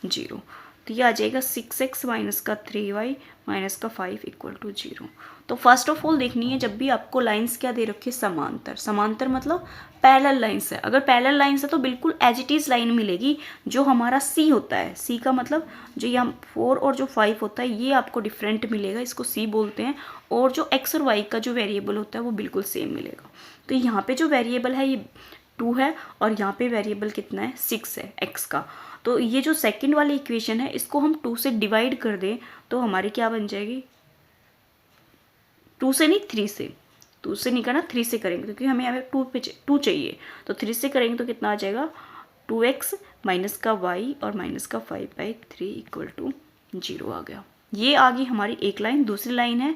0। तो ये आ जाएगा 6x -3y -5 = 0। तो फर्स्ट ऑफ ऑल देखनी है, जब भी आपको लाइंस क्या दे रखी है, समांतर। समांतर मतलब पैरेलल लाइंस है। अगर पैरेलल लाइंस है तो बिल्कुल एज इट इज़ लाइन मिलेगी। जो हमारा C होता है, C का मतलब जो यहाँ 4 और जो 5 होता है ये आपको डिफरेंट मिलेगा, इसको C बोलते हैं। और जो x और y का जो वेरिएबल होता है वो बिल्कुल सेम मिलेगा। तो यहाँ पे जो वेरिएबल है ये 2 है और यहाँ पे वेरिएबल कितना है, 6 है x का। तो ये जो सेकंड वाली इक्वेशन है इसको हम 2 से डिवाइड कर दें तो हमारी क्या बन जाएगी, 2 से नहीं 3 से, 2 से नहीं करना 3 से करेंगे क्योंकि हमें यहाँ पे 2 चाहिए। तो 3 से करेंगे तो कितना आ जाएगा, 2x -y और -5/3 = 0 आ गया। ये आ गई हमारी एक लाइन। दूसरी लाइन है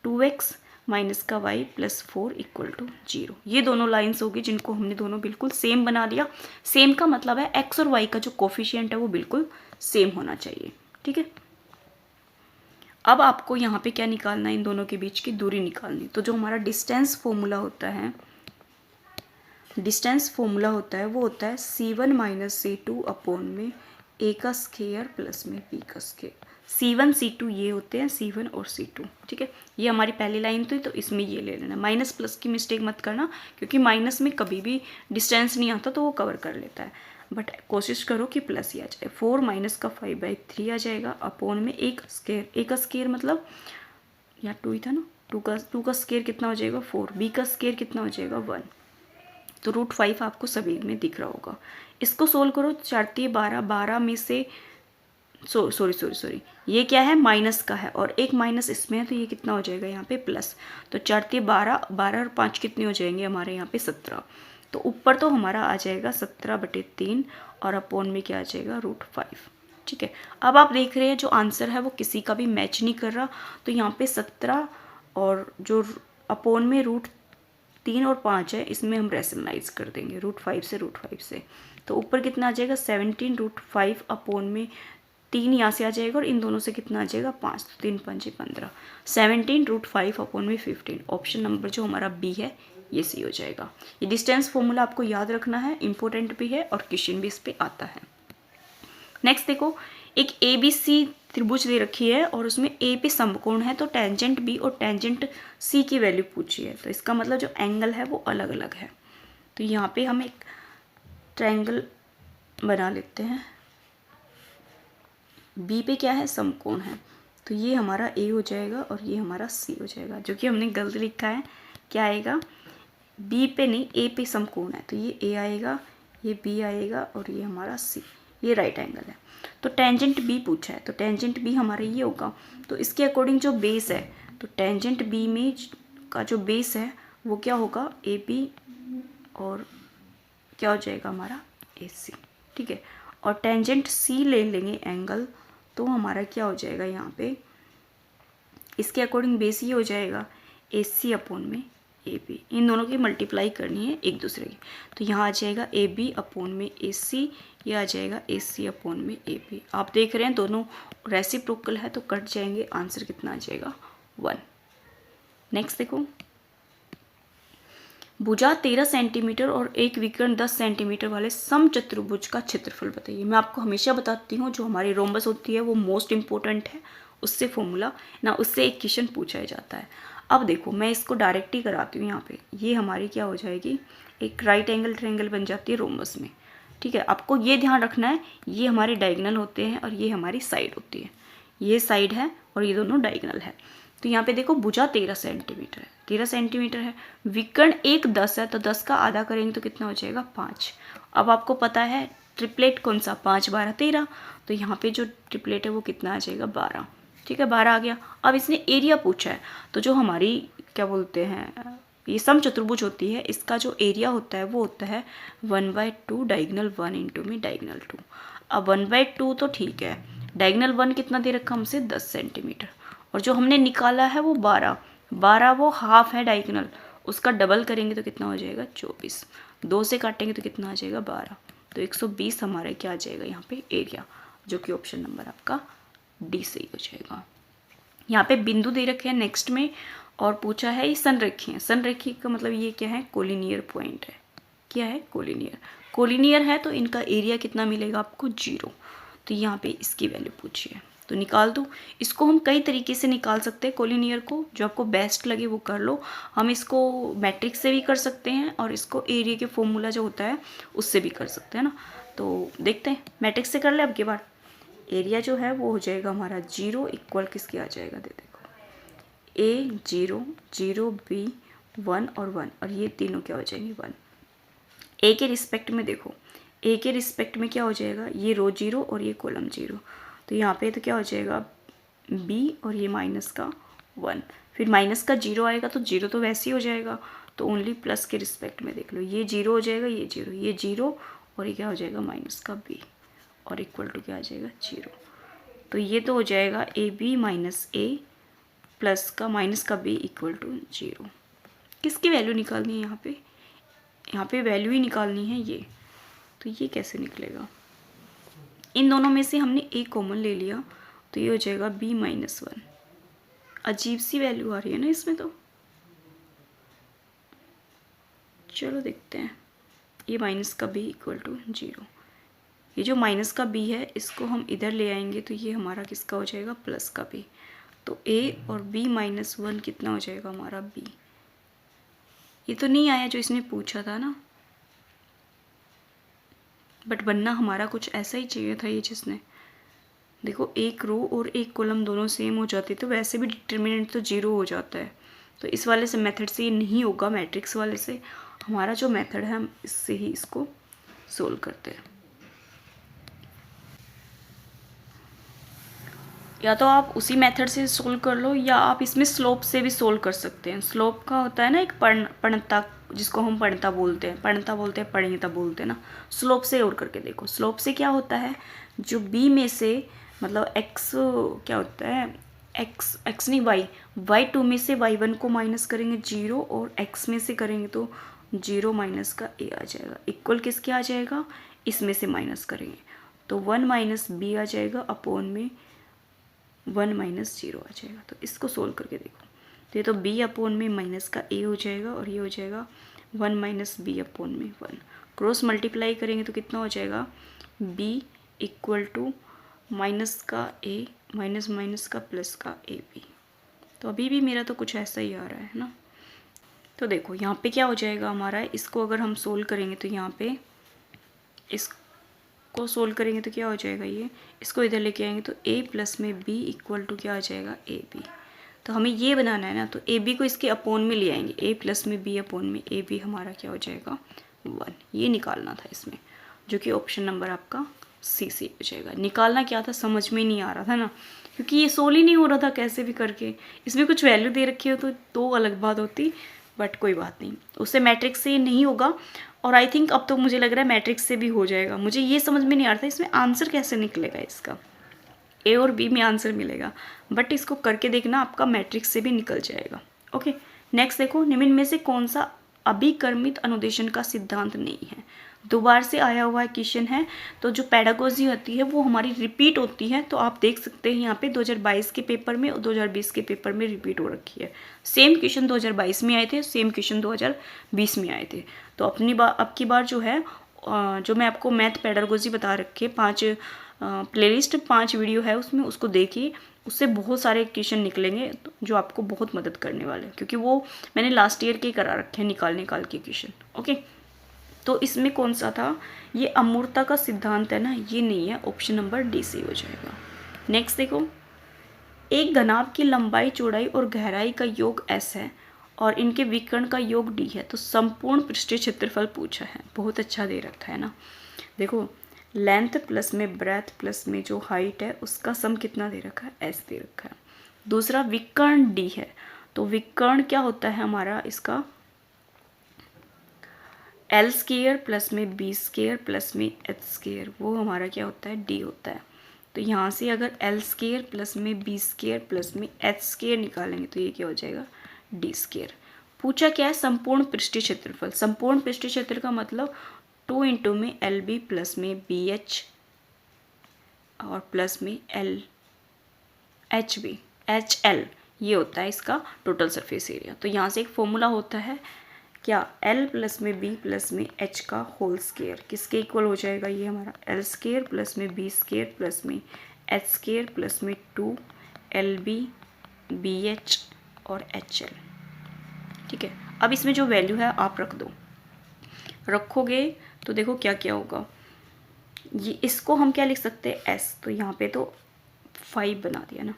2x -y + 4 = 0। ये दोनों लाइन्स होगी जिनको हमने दोनों बिल्कुल सेम बना दिया। सेम का मतलब है x और y का जो कोफिशिएंट है वो बिल्कुल सेम होना चाहिए। ठीक है, अब आपको यहाँ पे क्या निकालना है, इन दोनों के बीच की दूरी निकालनी। तो जो हमारा डिस्टेंस फॉर्मूला होता है, वो होता है C1 - C2 अपॉन में a का स्क्वायर प्लस में b का स्क्वायर। C1 C2 ये होते हैं, C1 और C2। ठीक है, ये हमारी पहली लाइन थी तो इसमें ये ले लेना। माइनस प्लस की मिस्टेक मत करना क्योंकि माइनस में कभी भी डिस्टेंस नहीं आता तो वो कवर कर लेता है, बट कोशिश करो कि प्लस ही आ जाए। 4 - 5/3 आ जाएगा अपॉन में a का स्क्वायर मतलब यहाँ 2 ही था ना, 2 का स्क्वायर कितना हो जाएगा 4, b का स्क्वायर कितना हो जाएगा 1। तो √5 आपको सभी में दिख रहा होगा। इसको सोल्व करो, 4 × 12, 12 में से सॉरी ये क्या है, माइनस का है और एक माइनस इसमें है तो ये कितना हो जाएगा यहाँ पे प्लस। तो 4 × 12, 12 और 5 कितने हो जाएंगे हमारे यहाँ पे 17। तो ऊपर तो हमारा आ जाएगा 17/3 और अपॉन में क्या आ जाएगा √5। ठीक है, अब आप देख रहे हैं जो आंसर है वो किसी का भी मैच नहीं कर रहा। तो यहाँ पे 17 और जो अपॉन में √3 और 5 है इसमें हम रेशनलाइज कर देंगे √5 से। तो ऊपर कितना आ जाएगा 17 √5 अपॉन में 3 यहाँ से आ जाएगा और इन दोनों से कितना आ जाएगा 5, तो 3 × 5 = 15। 17 √5 अपॉन में 15। ऑप्शन नंबर जो हमारा बी है ये सही हो जाएगा। ये डिस्टेंस फॉर्मूला आपको याद रखना है, इंपॉर्टेंट भी है और क्वेश्चन भी इस पे आता है। नेक्स्ट देखो, एक ABC त्रिभुज दे रखी है और उसमें A पे समकोण है तो टेंजेंट B और टेंजेंट C की वैल्यू पूछी है। तो इसका मतलब जो एंगल है वो अलग अलग है। तो यहाँ पे हम एक ट्रायंगल बना लेते हैं। B पे क्या है, समकोण है, तो ये हमारा A हो जाएगा और ये हमारा C हो जाएगा, जो कि हमने गलत लिखा है। क्या आएगा, B पे नहीं A पे समकोण है तो ये A आएगा, ये B आएगा और ये हमारा C, ये राइट एंगल है। तो टेंजेंट B पूछा है तो टेंजेंट B हमारा ये होगा। तो इसके अकॉर्डिंग जो बेस है, तो टेंजेंट B में का जो बेस है वो क्या होगा, AB और क्या हो जाएगा हमारा AC। ठीक है, और टेंजेंट C ले लेंगे एंगल, तो हमारा क्या हो जाएगा यहाँ पे, इसके अकॉर्डिंग बेस ये हो जाएगा AC अपॉन में AB। इन दोनों की मल्टीप्लाई करनी है एक दूसरे की। तो यहाँ आ जाएगा AB अपॉन में AC, ये आ जाएगा AC अपॉन में AB। आप देख रहे हैं दोनों रेसिप्रोकल है तो कट जाएंगे, आंसर कितना आ जाएगा 1। नेक्स्ट देखो, भुजा 13 सेंटीमीटर और एक विकर्ण 10 सेंटीमीटर वाले समचतुर्भुज का क्षेत्रफल बताइए। मैं आपको हमेशा बताती हूँ जो हमारी रोम्बस होती है वो मोस्ट इंपॉर्टेंट है, उससे फॉर्मूला ना, उससे एक क्वेश्चन पूछा जाता है। अब देखो मैं इसको डायरेक्ट ही कराती हूँ। यहाँ पे ये हमारी क्या हो जाएगी, एक राइट एंगल ट्रायंगल बन जाती है रोम्बस में। ठीक है, आपको ये ध्यान रखना है, ये हमारे डायगोनल होते हैं और ये हमारी साइड होती है। ये साइड है और ये दोनों डायगोनल है। तो यहाँ पे देखो भुजा 13 सेंटीमीटर है, 13 सेंटीमीटर है, विकर्ण एक 10 है तो 10 का आधा करेंगे तो कितना हो जाएगा 5। अब आपको पता है ट्रिपलेट कौन सा, 5 12 13, तो यहाँ पे जो ट्रिपलेट है वो कितना आ जाएगा 12। ठीक है, 12 आ गया। अब इसने एरिया पूछा है, तो जो हमारी क्या बोलते हैं ये समचतुर्भुज होती है, इसका जो एरिया होता है वो होता है 1/2 डायगोनल 1 इंटू में डायगोनल 2। अब 1/2 तो ठीक है, डायगोनल 1 कितना दे रखा हमसे 10 सेंटीमीटर, और जो हमने निकाला है वो 12 वो हाफ है डायगोनल, उसका डबल करेंगे तो कितना हो जाएगा 24। 2 से काटेंगे तो कितना आ जाएगा 12, तो 120 हमारा क्या आ जाएगा यहाँ पे एरिया, जो कि ऑप्शन नंबर आपका डी सही हो जाएगा। यहाँ पे बिंदु दे रखे हैं नेक्स्ट में, और पूछा है ये संरेखी है। संरेखी का मतलब ये क्या है, कोलिनियर पॉइंट है। क्या है, कोलिनियर। कोलिनियर है तो इनका एरिया कितना मिलेगा आपको, 0। तो यहाँ पे इसकी वैल्यू पूछी है तो निकाल दो। इसको हम कई तरीके से निकाल सकते हैं कोलिनियर को, जो आपको बेस्ट लगे वो कर लो। हम इसको मैट्रिक्स से भी कर सकते हैं और इसको एरिया के फॉर्मूला जो होता है उससे भी कर सकते हैं ना। तो देखते हैं, मैट्रिक्स से कर ले अब की बार। एरिया जो है वो हो जाएगा हमारा 0 इक्वल किसके आ जाएगा, दे देखो A 0 0 B 1 और 1, और ये तीनों क्या हो जाएंगे 1। ए के रिस्पेक्ट में देखो, ए के रिस्पेक्ट में क्या हो जाएगा, ये रो 0 और ये कॉलम 0। तो यहाँ पे तो क्या हो जाएगा B और ये माइनस का 1, फिर माइनस का 0 आएगा तो 0 तो वैसे ही हो जाएगा। तो ओनली प्लस के रिस्पेक्ट में देख लो, ये 0 हो जाएगा, ये 0, ये 0 और ये क्या हो जाएगा माइनस का B, और इक्वल टू क्या आ जाएगा 0। तो ये तो हो जाएगा AB माइनस A प्लस का माइनस का B इक्वल टू 0। किसकी वैल्यू निकालनी है यहाँ पे, यहाँ पे वैल्यू ही निकालनी है ये। तो ये कैसे निकलेगा, इन दोनों में से हमने A कॉमन ले लिया तो ये हो जाएगा B माइनस 1। अजीब सी वैल्यू आ रही है ना इसमें, तो चलो देखते हैं। ये माइनस का B इक्वल टू 0, ये जो माइनस का B है इसको हम इधर ले आएंगे तो ये हमारा किसका हो जाएगा, प्लस का B। तो A और B माइनस 1 कितना हो जाएगा हमारा B। ये तो नहीं आया जो इसने पूछा था ना, बट बनना हमारा कुछ ऐसा ही चाहिए था। ये जिसने देखो एक रो और एक कॉलम दोनों सेम हो जाते तो वैसे भी डिटर्मिनेंट तो 0 हो जाता है। तो इस वाले से मेथड से ये नहीं होगा, मैट्रिक्स वाले से। हमारा जो मेथड है हम इससे ही इसको सोल्व करते हैं। या तो आप उसी मेथड से सोल्व कर लो, या आप इसमें स्लोप से भी सोल्व कर सकते हैं। स्लोप का होता है ना एक पणता, जिसको हम पणता बोलते हैं, परिणता बोलते हैं ना। स्लोप से और करके देखो। स्लोप से क्या होता है, जो B में से मतलब x क्या होता है, x नहीं y2 में से y1 को माइनस करेंगे 0, और x में से करेंगे तो 0 माइनस का a आ जाएगा। इक्वल किसके आ जाएगा, इसमें से माइनस करेंगे तो 1 माइनस b आ जाएगा, अपॉन में 1 माइनस 0 आ जाएगा। तो इसको सोल्व करके देखो, तो ये तो b अपॉन में माइनस का a हो जाएगा, और ये हो जाएगा 1 माइनस b अपॉन में 1। क्रॉस मल्टीप्लाई करेंगे तो कितना हो जाएगा, b इक्वल टू माइनस का a माइनस माइनस का प्लस का ab। तो अभी भी मेरा तो कुछ ऐसा ही आ रहा है ना। तो देखो यहाँ पे क्या हो जाएगा हमारा, इसको अगर हम सोल्व करेंगे तो यहाँ पे इसको सोल्व करेंगे तो क्या हो जाएगा, ये इसको इधर लेके आएंगे तो a प्लस में b इक्वल टू क्या आ जाएगा ab। तो हमें ये बनाना है ना, तो ab को इसके अपोन में ले आएंगे, a प्लस में b अपोन में ab हमारा क्या हो जाएगा 1। ये निकालना था इसमें, जो कि ऑप्शन नंबर आपका सी हो जाएगा। निकालना क्या था समझ में नहीं आ रहा था ना, क्योंकि ये सोल्व ही नहीं हो रहा था कैसे भी करके। इसमें कुछ वैल्यू दे रखी हो तो अलग बात होती, बट कोई बात नहीं, उससे मैट्रिक्स से नहीं होगा। और आई थिंक अब तो मुझे लग रहा है मैट्रिक्स से भी हो जाएगा। मुझे ये समझ में नहीं आ रहा था इसमें आंसर कैसे निकलेगा, इसका ए और बी में आंसर मिलेगा, बट इसको करके देखना, आपका मैट्रिक्स से भी निकल जाएगा। ओके, नेक्स्ट देखो, निम्न में से कौन सा अभिकर्मित अनुदेशन का सिद्धांत नहीं है। दोबारा से आया हुआ क्वेश्चन है, तो जो पेडागोजी होती है वो हमारी रिपीट होती है। तो आप देख सकते हैं यहाँ पे 2022 के पेपर में और 2020 के पेपर में रिपीट हो रखी है। सेम क्वेश्चन 2022 में आए थे, सेम क्वेश्चन 2020 में आए थे। तो अब की बार जो है, जो मैं आपको मैथ पेडागोजी बता रखी है, 5 प्लेलिस्ट 5 वीडियो है उसमें, उसको देखिए, उससे बहुत सारे क्वेश्चन निकलेंगे जो आपको बहुत मदद करने वाले हैं, क्योंकि वो मैंने लास्ट ईयर के करा रखे हैं निकाल के क्वेश्चन। ओके, तो इसमें कौन सा था, ये अमूर्तता का सिद्धांत है ना, ये नहीं है, ऑप्शन नंबर डी से हो जाएगा। नेक्स्ट देखो, एक घनाभ की लंबाई चौड़ाई और गहराई का योग s है और इनके विकर्ण का योग d है, तो संपूर्ण पृष्ठीय क्षेत्रफल पूछा है। बहुत अच्छा दे रखा है ना। देखो, लेंथ प्लस में ब्रेथ प्लस में जो हाइट है उसका सम कितना दे रखा है, s दे रखा है। दूसरा विकर्ण d है, तो विकर्ण क्या होता है हमारा, इसका एल स्क्वायर प्लस में बी स्क्वायर प्लस में एच स्क्वायर, वो हमारा क्या होता है, डी होता है। तो यहाँ से अगर एल स्क्वायर प्लस में बी स्क्वायर प्लस में एच स्क्वायर निकालेंगे तो ये क्या हो जाएगा, डी स्क्वायर। पूछा क्या है, संपूर्ण पृष्ठीय क्षेत्रफल। संपूर्ण पृष्ठीय क्षेत्र का मतलब 2 इंटू में एल बी प्लस में बी एच और प्लस में एल एच बी। HL ये होता है इसका टोटल सरफेस एरिया। तो यहाँ से एक फॉर्मूला होता है क्या, L प्लस में B प्लस में H का होल स्केयर किसके इक्वल हो जाएगा, ये हमारा L स्केयर प्लस में B स्केयर प्लस में H स्केयर प्लस में 2LB BH और HL। ठीक है, अब इसमें जो वैल्यू है आप रख दो, रखोगे तो देखो क्या क्या होगा। ये इसको हम क्या लिख सकते हैं S, तो यहाँ पे तो 5 बना दिया ना,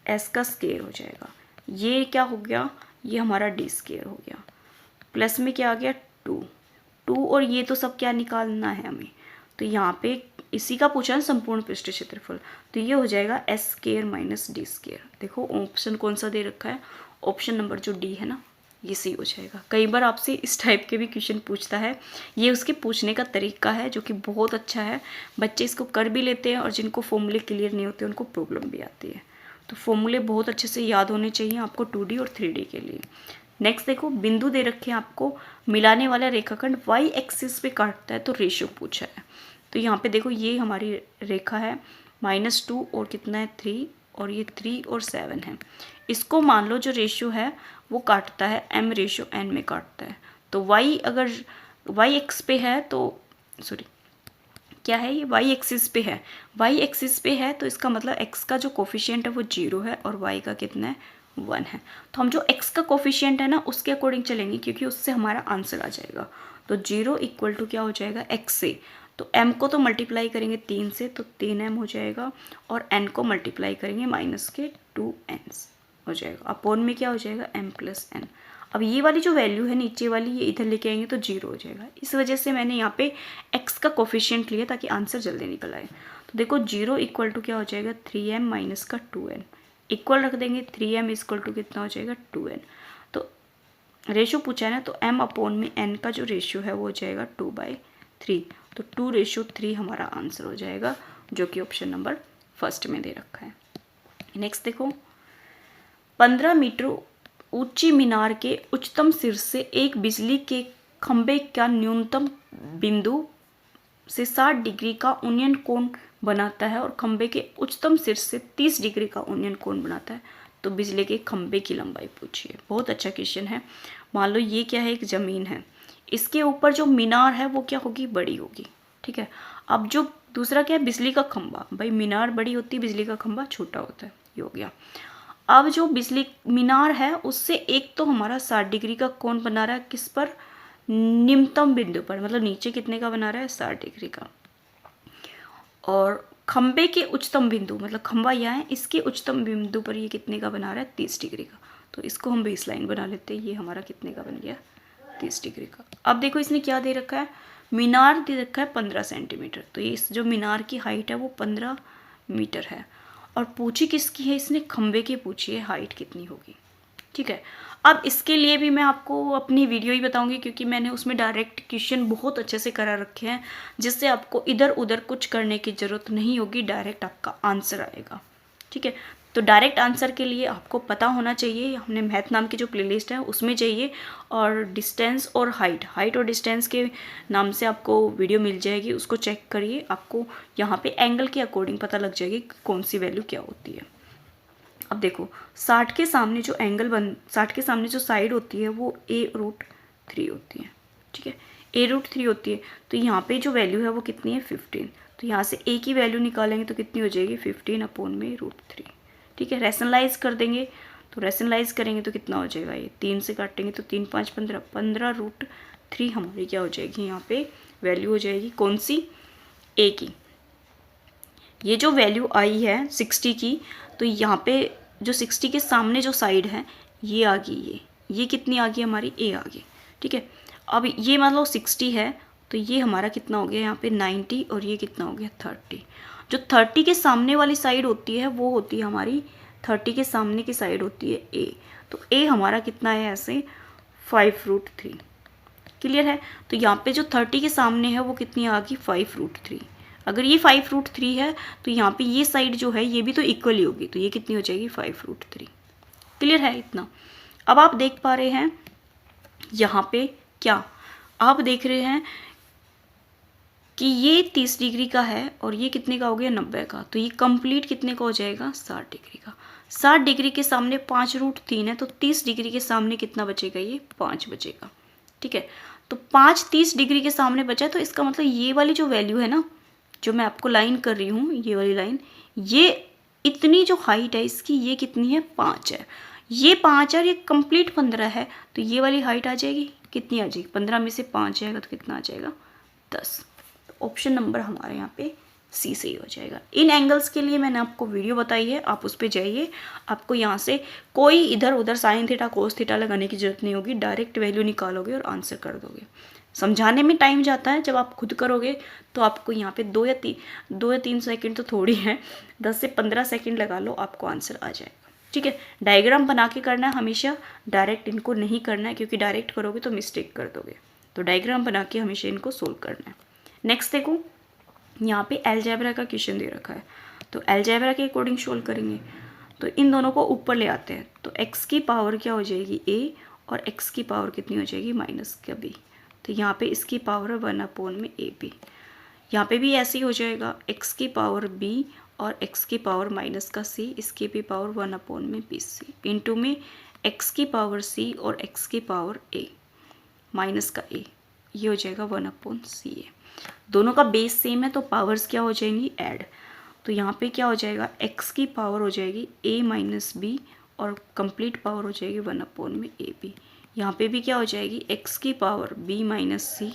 S का स्केयर हो जाएगा। ये क्या हो गया, ये हमारा D स्केयर हो गया, प्लस में क्या आ गया 2 और ये तो सब क्या निकालना है हमें, तो यहाँ पे इसी का पूछा है संपूर्ण पृष्ठ क्षेत्रफल, तो ये हो जाएगा S square minus D square. देखो ऑप्शन कौन सा दे रखा है, ऑप्शन नंबर जो D है ना, ये सही हो जाएगा। कई बार आपसे इस टाइप के भी क्वेश्चन पूछता है, ये उसके पूछने का तरीका है जो कि बहुत अच्छा है, बच्चे इसको कर भी लेते हैं और जिनको फॉर्मूले क्लियर नहीं होते उनको प्रॉब्लम भी आती है। तो फॉर्मूले बहुत अच्छे से याद होने चाहिए आपको 2D और 3D के लिए। नेक्स्ट देखो, बिंदु दे रखे हैं आपको, मिलाने वाला रेखाखंड y एक्सिस पे काटता है तो रेशियो पूछा है। तो यहाँ पे देखो ये हमारी रेखा है -2 और कितना है 3 और ये 3 और 7 है। इसको मान लो जो रेशियो है वो काटता है m/n में काटता है। तो y अगर y एक्स पे है तो सॉरी क्या है, ये y एक्सिस पे है, y एक्सिस पे है तो इसका मतलब x का जो कोफिशिएंट है वो 0 है और y का कितना है 1 है। तो हम जो x का कोफिशिएंट है ना उसके अकॉर्डिंग चलेंगे क्योंकि उससे हमारा आंसर आ जाएगा। तो 0 इक्वल टू क्या हो जाएगा x से, तो m को तो मल्टीप्लाई करेंगे 3 से तो 3m हो जाएगा और n को मल्टीप्लाई करेंगे माइनस के 2n हो जाएगा, अपॉन में क्या हो जाएगा m प्लस n। अब ये वाली जो वैल्यू है नीचे वाली ये इधर लेके आएंगे तो 0 हो जाएगा। इस वजह से मैंने यहाँ पे x का कोफिशिएंट लिया ताकि आंसर जल्दी निकल आए। तो देखो 0 इक्वल टू क्या हो जाएगा 3m माइनस का 2n, इक्वल रख देंगे 3m इक्वल टू कितना हो जाएगा 2n। तो रेशियो पूछा है ना, तो m अपॉन में n का जो रेशियो है वो हो जाएगा 2/3, तो 2:3 हमारा आंसर हो जाएगा जो कि ऑप्शन नंबर फर्स्ट में दे रखा है। नेक्स्ट देखो, 15 मीटर ऊंची मीनार के उच्चतम सिर से एक बिजली के खंभे का न्यूनतम बिंदु से 60 डिग्री का उन्नयन कोण बनाता है और खंभे के उच्चतम सिर से 30 डिग्री का उन्नयन कोण बनाता है, तो बिजली के खंभे की लंबाई पूछिए। बहुत अच्छा क्वेश्चन है। मान लो ये क्या है, एक ज़मीन है, इसके ऊपर जो मीनार है वो क्या होगी, बड़ी होगी। ठीक है, अब जो दूसरा क्या है, बिजली का खंभा, भाई मीनार बड़ी होती है, बिजली का खंभा छोटा होता है, ये हो गया। अब जो बिजली मीनार है उससे एक तो हमारा 60 डिग्री का कोण बना रहा है, किस पर, निम्नतम बिंदु पर, मतलब नीचे कितने का बना रहा है 60 डिग्री का, और खंबे के उच्चतम बिंदु, मतलब खंबा यहाँ है, इसके उच्चतम बिंदु पर ये कितने का बना रहा है 30 डिग्री का। तो इसको हम बेस लाइन बना लेते हैं, ये हमारा कितने का बन गया 30 डिग्री का। अब देखो इसने क्या दे रखा है, मीनार दे रखा है 15 सेंटीमीटर, तो ये इस जो मीनार की हाइट है वो 15 मीटर है, और पूछी किसकी है, इसने खंबे की पूछी है हाइट कितनी होगी। ठीक है, अब इसके लिए भी मैं आपको अपनी वीडियो ही बताऊंगी क्योंकि मैंने उसमें डायरेक्ट क्वेश्चन बहुत अच्छे से करा रखे हैं, जिससे आपको इधर उधर कुछ करने की ज़रूरत नहीं होगी, डायरेक्ट आपका आंसर आएगा। ठीक है, तो डायरेक्ट आंसर के लिए आपको पता होना चाहिए, हमने मैथ नाम की जो प्लेलिस्ट है उसमें चाहिए, और डिस्टेंस और हाइट और डिस्टेंस के नाम से आपको वीडियो मिल जाएगी, उसको चेक करिए, आपको यहाँ पे एंगल के अकॉर्डिंग पता लग जाएगी कौन सी वैल्यू क्या होती है। अब देखो 60 के सामने जो 60 के सामने जो साइड होती है वो a√3 होती है। ठीक है, a√3 होती है, तो यहाँ पे जो वैल्यू है वो कितनी है 15, तो यहाँ से a की वैल्यू निकालेंगे तो कितनी हो जाएगी 15 अपॉन में √3। ठीक है, रैशनलाइज कर देंगे, तो रैशनलाइज करेंगे तो कितना हो जाएगा, ये 3 से काटेंगे तो 3 5 15, 15√3 हमारी क्या हो जाएगी, यहाँ पे वैल्यू हो जाएगी कौन सी, a की। ये जो वैल्यू आई है 60 की, तो यहाँ पे जो 60 के सामने जो साइड है ये आ गई, ये कितनी आ गई हमारी a आ गई। ठीक है, अब ये मान लो 60 है तो ये हमारा कितना हो गया यहाँ पे 90, और ये कितना हो गया 30। जो 30 के सामने वाली साइड होती है वो होती है हमारी 30 के सामने की साइड होती है a, तो a हमारा कितना है ऐसे 5√3। क्लियर है, तो यहाँ पे जो 30 के सामने है वो कितनी आ गई 5√3। अगर ये 5√3 है तो यहाँ पे ये साइड जो है ये भी तो इक्वल ही होगी, तो ये कितनी हो जाएगी 5√3। क्लियर है इतना। अब आप देख पा रहे हैं यहाँ पे क्या, आप देख रहे हैं कि ये 30 डिग्री का है और ये कितने का हो गया 90 का, तो ये कंप्लीट कितने का हो जाएगा 60 डिग्री का। 60 डिग्री के सामने 5√3 है, तो 30 डिग्री के सामने कितना बचेगा, ये 5 बचेगा। ठीक है, तो 5 30 डिग्री के सामने बचा है, तो इसका मतलब ये वाली जो वैल्यू है ना, जो मैं आपको लाइन कर रही हूँ, ये वाली लाइन, ये इतनी जो हाइट है इसकी, ये कितनी है 5 है, ये 5 है और ये कंप्लीट 15 है, तो ये वाली हाइट आ जाएगी, कितनी आ जाएगी, 15 में से 5 जाएगा तो कितना आ जाएगा 10। तो ऑप्शन नंबर हमारे यहाँ पे सी सही हो जाएगा। इन एंगल्स के लिए मैंने आपको वीडियो बताई है, आप उस पर जाइए, आपको यहाँ से कोई इधर उधर साइन थीटा कोस थीटा लगाने की जरूरत नहीं होगी, डायरेक्ट वैल्यू निकालोगे और आंसर कर दोगे। समझाने में टाइम जाता है, जब आप खुद करोगे तो आपको यहाँ पे 2 या 3 सेकंड तो थोड़ी है, 10 से 15 सेकंड लगा लो, आपको आंसर आ जाएगा। ठीक है, डायग्राम बना के करना है हमेशा, डायरेक्ट इनको नहीं करना है, क्योंकि डायरेक्ट करोगे तो मिस्टेक कर दोगे। तो डायग्राम बना के हमेशा इनको सोल्व करना है। नेक्स्ट देखो, यहाँ पे अलजेब्रा का क्वेश्चन दे रखा है, तो अलजेब्रा के अकॉर्डिंग सोल्व करेंगे। तो इन दोनों को ऊपर ले आते हैं, तो x की पावर क्या हो जाएगी a, और x की पावर कितनी हो जाएगी माइनस का b। तो यहाँ पे इसकी पावर 1/ab। यहाँ पे भी ऐसे ही हो जाएगा, x की पावर b और x की पावर माइनस का c, इसकी भी पावर 1/bc, इंटू में x की पावर c और x की पावर a माइनस का a, ये हो जाएगा 1/ca। दोनों का बेस सेम है तो पावर्स क्या हो जाएंगी ऐड। तो यहाँ पे क्या हो जाएगा, x की पावर हो जाएगी a माइनस b और कंप्लीट पावर हो जाएगी 1/ab। यहाँ पे भी क्या हो जाएगी, x की पावर b माइनस c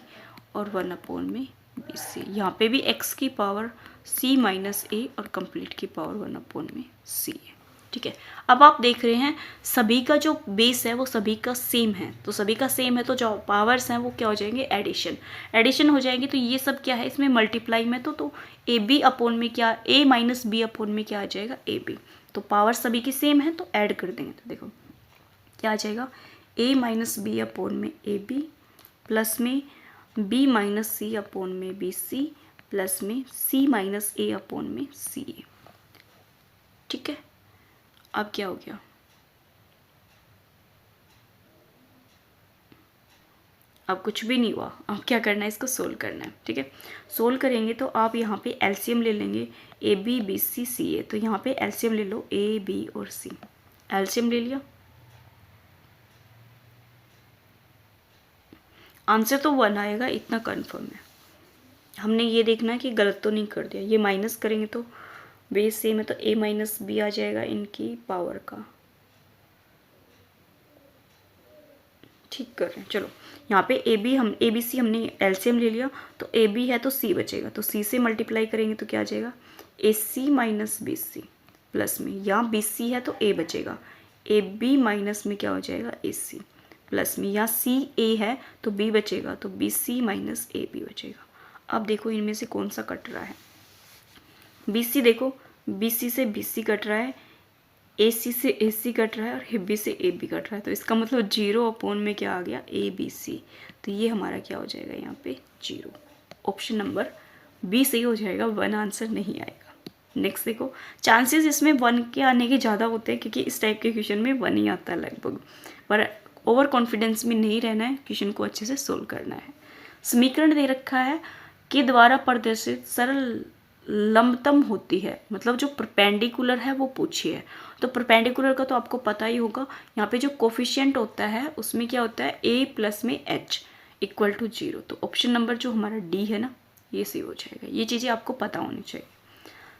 और 1/bc। यहाँ पे भी x की पावर c माइनस a और कंप्लीट की पावर 1/c है। ठीक है, अब आप देख रहे हैं सभी का जो बेस है वो सभी का सेम है, तो सभी का सेम है तो जो पावर्स हैं वो क्या हो जाएंगे एडिशन हो जाएंगे। तो ये सब क्या है इसमें मल्टीप्लाई में, तो ए बी अपॉन में क्या, a माइनस बी अपॉन में क्या आ जाएगा ए बी। तो पावर सभी की सेम है तो ऐड कर देंगे, तो देखो क्या आ जाएगा, a माइनस बी अपॉन में ए बी प्लस में b माइनस सी अपॉन में बी सी प्लस में c माइनस a अपॉन में सी ए। ठीक है, अब क्या हो गया, अब कुछ भी नहीं हुआ, अब क्या करना है, इसको सोल्व करना है। ठीक है, सोल्व करेंगे तो आप यहाँ पे एलसीएम ले लेंगे, ए बी बी सी सी ए। तो यहाँ पे एलसीएम ले लो, ए बी और सी, एलसीएम ले लिया, आंसर तो 1 आएगा, इतना कन्फर्म है। हमने ये देखना है कि गलत तो नहीं कर दिया। ये माइनस करेंगे तो बेस सेम है, तो a माइनस बी आ जाएगा इनकी पावर का। ठीक कर रहे हैं, चलो यहाँ पे ए बी सी हमने एलसीएम ले लिया, तो ए बी है तो सी बचेगा, तो सी से मल्टीप्लाई करेंगे तो क्या आ जाएगा, ए सी माइनस बी सी प्लस में, यहाँ बी सी है तो ए बचेगा, ए बी माइनस में क्या हो जाएगा ए सी प्लस में, यहाँ सी ए है तो बी बचेगा, तो B C minus A B बचेगा। अब देखो इनमें से कौन सा कट रहा है, बी सी देखो, बी सी से बी सी कट रहा है, ए सी से ए सी कट रहा है और बी से ए बी कट रहा है, तो इसका मतलब 0 अपॉन में क्या आ गया ए बी सी। तो ये हमारा क्या हो जाएगा यहाँ पे 0। ऑप्शन नंबर बी सही हो जाएगा, 1 आंसर नहीं आएगा। नेक्स्ट देखो, चांसेस इसमें 1 के आने के ज़्यादा होते हैं क्योंकि इस टाइप के क्वेश्चन में 1 ही आता है लगभग, पर ओवर कॉन्फिडेंस में नहीं रहना है, क्वेश्चन को अच्छे से सोल्व करना है। समीकरण दे रखा है के द्वारा प्रदर्शित सरल लंबतम होती है, मतलब जो परपेंडिकुलर है वो पूछी है। तो परपेंडिकुलर का तो आपको पता ही होगा, यहाँ पे जो कोफिशिएंट होता है उसमें क्या होता है a प्लस में h इक्वल टू 0। तो ऑप्शन नंबर जो हमारा डी है ना, ये सही हो जाएगा। ये चीज़ें आपको पता होनी चाहिए।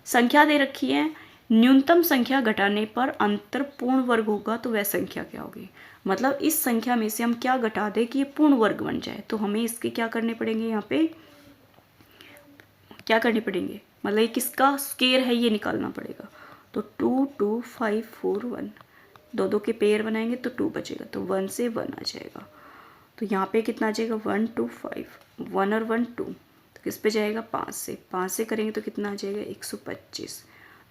संख्या दे रखी है, न्यूनतम संख्या घटाने पर अंतर पूर्ण वर्ग होगा तो वह संख्या क्या होगी, मतलब इस संख्या में से हम क्या घटा दें कि ये पूर्ण वर्ग बन जाए, तो हमें इसके क्या करने पड़ेंगे, यहाँ पे क्या करने पड़ेंगे, मतलब ये किसका स्क्वायर है ये निकालना पड़ेगा। तो 2 2 5 4 1, दो दो के पेयर बनाएंगे तो 2 बचेगा, तो 1 से 1 आ जाएगा। तो यहाँ पे कितना आ जाएगा 1 2 5, 1 और 1 2, तो किस पे जाएगा 5 से करेंगे तो कितना आ जाएगा 125।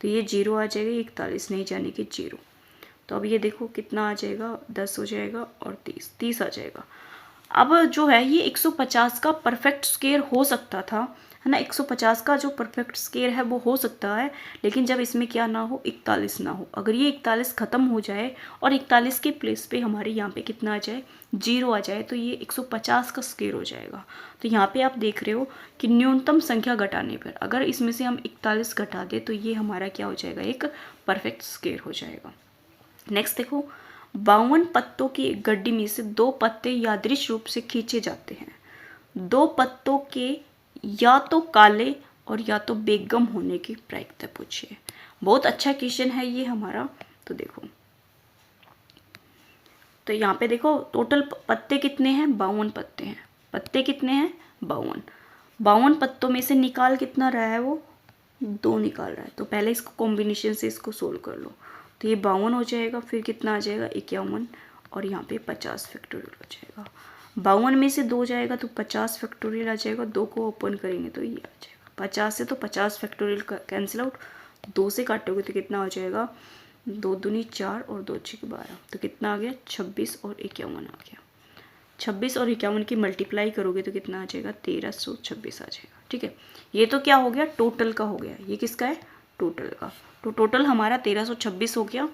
तो ये 0 आ जाएगा, 41 नहीं जाने के 0। तो अब ये देखो कितना आ जाएगा, 10 हो जाएगा और 30 आ जाएगा। अब जो है ये 150 का परफेक्ट स्क्वायर हो सकता था, है ना। 150 का जो परफेक्ट स्केयर है वो हो सकता है, लेकिन जब इसमें क्या ना हो, 41 ना हो। अगर ये 41 ख़त्म हो जाए और 41 के प्लेस पे हमारे यहाँ पे कितना आ जाए, 0 आ जाए, तो ये 150 का स्केयर हो जाएगा। तो यहाँ पे आप देख रहे हो कि न्यूनतम संख्या घटाने पर अगर इसमें से हम 41 घटा दें तो ये हमारा क्या हो जाएगा, एक परफेक्ट स्केयर हो जाएगा। नेक्स्ट देखो, 52 पत्तों की एक गड्डी में से 2 पत्ते यादृश रूप से खींचे जाते हैं। 2 पत्तों के या तो काले और या तो बेगम होने की प्रायिकता पूछिए। बहुत अच्छा क्वेश्चन है ये हमारा। तो देखो, तो यहाँ पे देखो टोटल पत्ते कितने हैं, 52 पत्ते हैं। पत्ते कितने हैं, 52। 52 पत्तों में से निकाल कितना रहा है, वो 2 निकाल रहा है। तो पहले इसको कॉम्बिनेशन से इसको सोल्व कर लो। तो ये 52 हो जाएगा, फिर कितना आ जाएगा, 51, और यहाँ पे 50 फैक्टोरियल हो जाएगा। 52 में से 2 जाएगा तो 50 फैक्टोरियल आ जाएगा। 2 को ओपन करेंगे तो ये आ जाएगा। 50 से तो 50 फैक्टोरियल कैंसिल आउट। 2 से काटोगे तो कितना हो जाएगा, 2 दूनी 4 और 2 छीक 12। तो कितना आ गया, 26 और 51 आ गया। 26 और 51 की मल्टीप्लाई करोगे तो कितना आ जाएगा, 1326 आ जाएगा। ठीक है, ये तो क्या हो गया, टोटल का हो गया। ये किसका है, टोटल का। तो टोटल हमारा 1326 हो गया।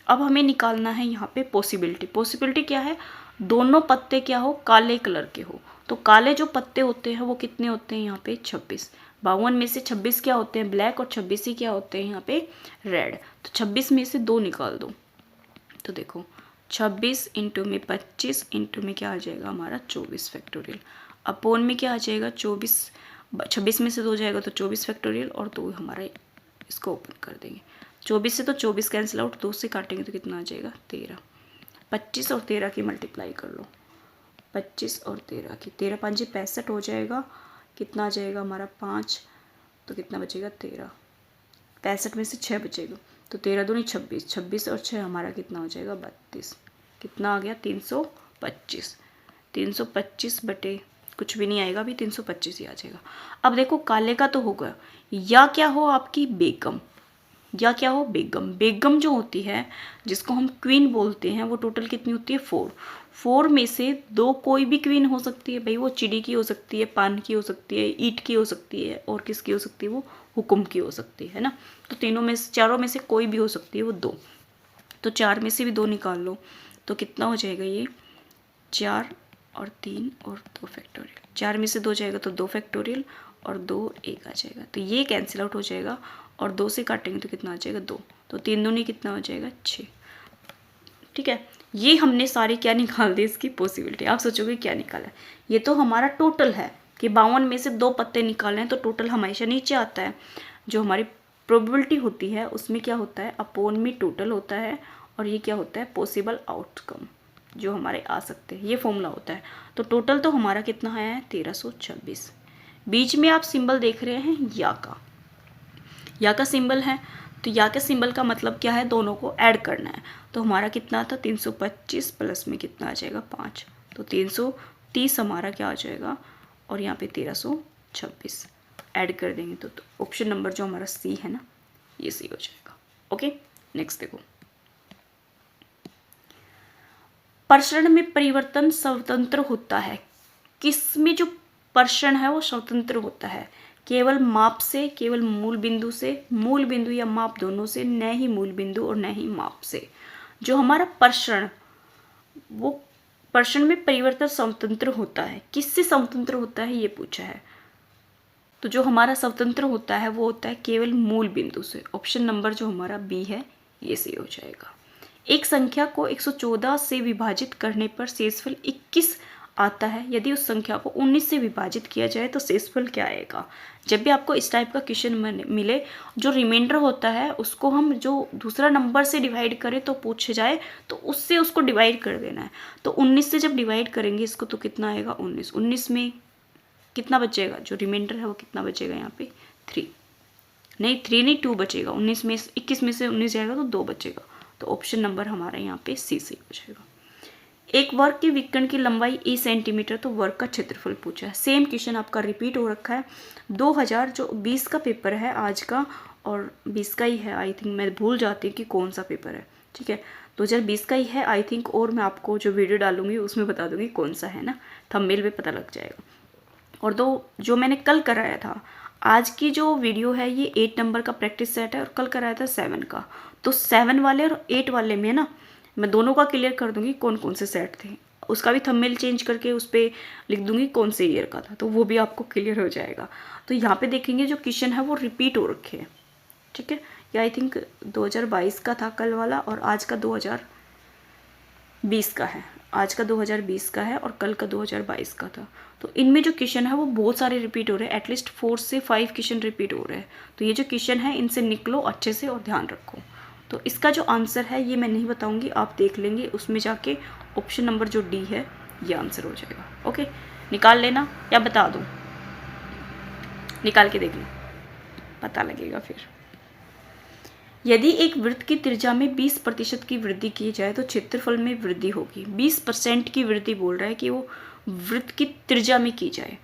अब हमें निकालना है यहाँ पे पॉसिबिलिटी। पॉसिबिलिटी क्या है, दोनों पत्ते क्या हो, काले कलर के हो। तो काले जो पत्ते होते हैं वो कितने होते हैं यहाँ पे, 26। 52 में से 26 क्या होते हैं, ब्लैक, और 26 ही क्या होते हैं यहाँ पे, रेड। तो 26 में से 2 निकाल दो। तो देखो 26 इंटू में 25 इंटू में क्या आ जाएगा हमारा, 24 फैक्टोरियल। अपोन में क्या आ जाएगा, 24। 26 में से 2 जाएगा तो 24 फैक्टोरियल, और 2 हमारा, इसको ओपन कर देंगे। 24 से तो 24 कैंसिल आउट, 2 से काटेंगे तो कितना आ जाएगा, 13। 25 और 13 की मल्टीप्लाई कर लो। 25 और 13 की, 13 5 65 हो जाएगा। कितना आ जाएगा हमारा, 5, तो कितना बचेगा, 13। 65 में से 6 बचेगा, तो 13 दूनी 26, 26 और 6 हमारा कितना हो जाएगा, 32। कितना आ गया, 325। 325 बटे कुछ भी नहीं आएगा, अभी 325 ही आ जाएगा। अब देखो काले का तो होगा, या क्या हो आपकी बेगम, या क्या हो, बेगम। बेगम जो होती है, जिसको हम क्वीन बोलते हैं, वो टोटल कितनी होती है, 4। 4 में से 2 कोई भी क्वीन हो सकती है भाई, वो चिड़ी की हो सकती है, पान की हो सकती है, ईंट की हो सकती है, और किसकी हो सकती है, वो हुक्म की हो सकती है ना। तो तीनों में से, चारों में से कोई भी हो सकती है, वो 2। तो 4 में से भी 2 निकाल लो, तो कितना हो जाएगा, ये 4 और 3 और 2 फैक्टोरियल। 4 में से 2 जाएगा तो 2 फैक्टोरियल, और 2 1 आ जाएगा। तो ये कैंसिल आउट हो जाएगा, और 2 से काटेंगे तो कितना आ जाएगा, 2। तो 3 दूनी कितना हो जाएगा, 6। ठीक है, ये हमने सारे क्या निकाल दिए, इसकी पॉसिबिलिटी। आप सोचोगे क्या निकाला है, ये तो हमारा टोटल है कि 52 में से 2 पत्ते निकाले हैं, तो टोटल हमेशा नीचे आता है। जो हमारी प्रोबेबिलिटी होती है उसमें क्या होता है, अपोन में टोटल होता है, और ये क्या होता है, पॉसिबल आउटकम जो हमारे आ सकते हैं, ये फॉर्मूला होता है। तो टोटल तो हमारा कितना आया है, 1326। बीच में आप सिंबल देख रहे हैं या का, या का सिंबल है। तो या के सिंबल का मतलब क्या है, दोनों को ऐड करना है। तो हमारा कितना था, 325 प्लस में कितना आ जाएगा, 5। तो 330 हमारा क्या आ जाएगा, और यहाँ पे 1326 ऐड कर देंगे तो ऑप्शन नंबर जो हमारा सी है ना, ये सी हो जाएगा। ओके, नेक्स्ट देखो, प्रसरण में परिवर्तन स्वतंत्र होता है। किसमें जो प्रसरण है वो स्वतंत्र होता है, केवल माप से, केवल मूल बिंदु से, मूल बिंदु या माप दोनों से, न ही मूल बिंदु और न ही माप से। जो हमारा प्रसरण, वो प्रसरण में परिवर्तन स्वतंत्र होता है। किससे स्वतंत्र होता है ये पूछा है। तो जो हमारा स्वतंत्र होता है वो होता है केवल मूल बिंदु से। ऑप्शन नंबर जो हमारा बी है ये सही हो जाएगा। एक संख्या को 114 से विभाजित करने पर शेषफल 21 आता है। यदि उस संख्या को 19 से विभाजित किया जाए तो शेषफल क्या आएगा। जब भी आपको इस टाइप का क्वेश्चन मिले, जो रिमाइंडर होता है उसको हम जो दूसरा नंबर से डिवाइड करें तो पूछे जाए तो उससे उसको डिवाइड कर देना है। तो 19 से जब डिवाइड करेंगे इसको तो कितना आएगा 19। 19 में कितना बचेगा, जो रिमाइंडर है वो कितना बचेगा, यहाँ पे 3 नहीं 2 बचेगा। 19 में 21 में से 19 जाएगा तो 2 बचेगा। तो ऑप्शन नंबर हमारा यहाँ पे सी से हो जाएगा। एक वर्ग के विकर्ण की लंबाई ए सेंटीमीटर, तो वर्ग का क्षेत्रफल पूछा है। सेम क्वेश्चन आपका रिपीट हो रखा है। 2020 का पेपर है आज का, और 20 का ही है आई थिंक, मैं भूल जाती हूँ कि कौन सा पेपर है। ठीक है, 2020 का ही है आई थिंक, और मैं आपको जो वीडियो डालूंगी उसमें बता दूंगी कौन सा है ना, थंबनेल पे पता लग जाएगा। और जो मैंने कल कराया था आज की जो वीडियो है ये 8 नंबर का प्रैक्टिस सेट है और कल कराया था 7 का। तो 7 वाले और 8 वाले में ना मैं दोनों का क्लियर कर दूंगी कौन कौन से सेट थे, उसका भी थंबनेल चेंज करके उस पर लिख दूंगी कौन से ईयर का था, तो वो भी आपको क्लियर हो जाएगा। तो यहाँ पे देखेंगे जो क्वेश्चन है वो रिपीट हो रखे हैं, ठीक है। ये आई थिंक 2022 का था कल वाला और आज का 2020 का है, आज का 2020 का है और कल का 2022 का था। तो इनमें जो क्वेश्चन है वो बहुत सारे रिपीट हो रहे हैं, एटलीस्ट 4 से 5 क्वेश्चन रिपीट हो रहे हैं। तो ये जो क्वेश्चन है इनसे निकलो अच्छे से और ध्यान रखो। तो इसका जो आंसर है ये मैं नहीं बताऊंगी, आप देख लेंगे उसमें जाके, ऑप्शन नंबर जो डी है ये आंसर हो जाएगा। ओके, निकाल लेना या बता दूँ, निकाल के देख लो, पता लगेगा फिर। यदि एक वृत्त की त्रिज्या में 20% की वृद्धि की जाए तो क्षेत्रफल में वृद्धि होगी। 20% की वृद्धि बोल रहा है कि वो वृत्त की त्रिज्या में की जाए,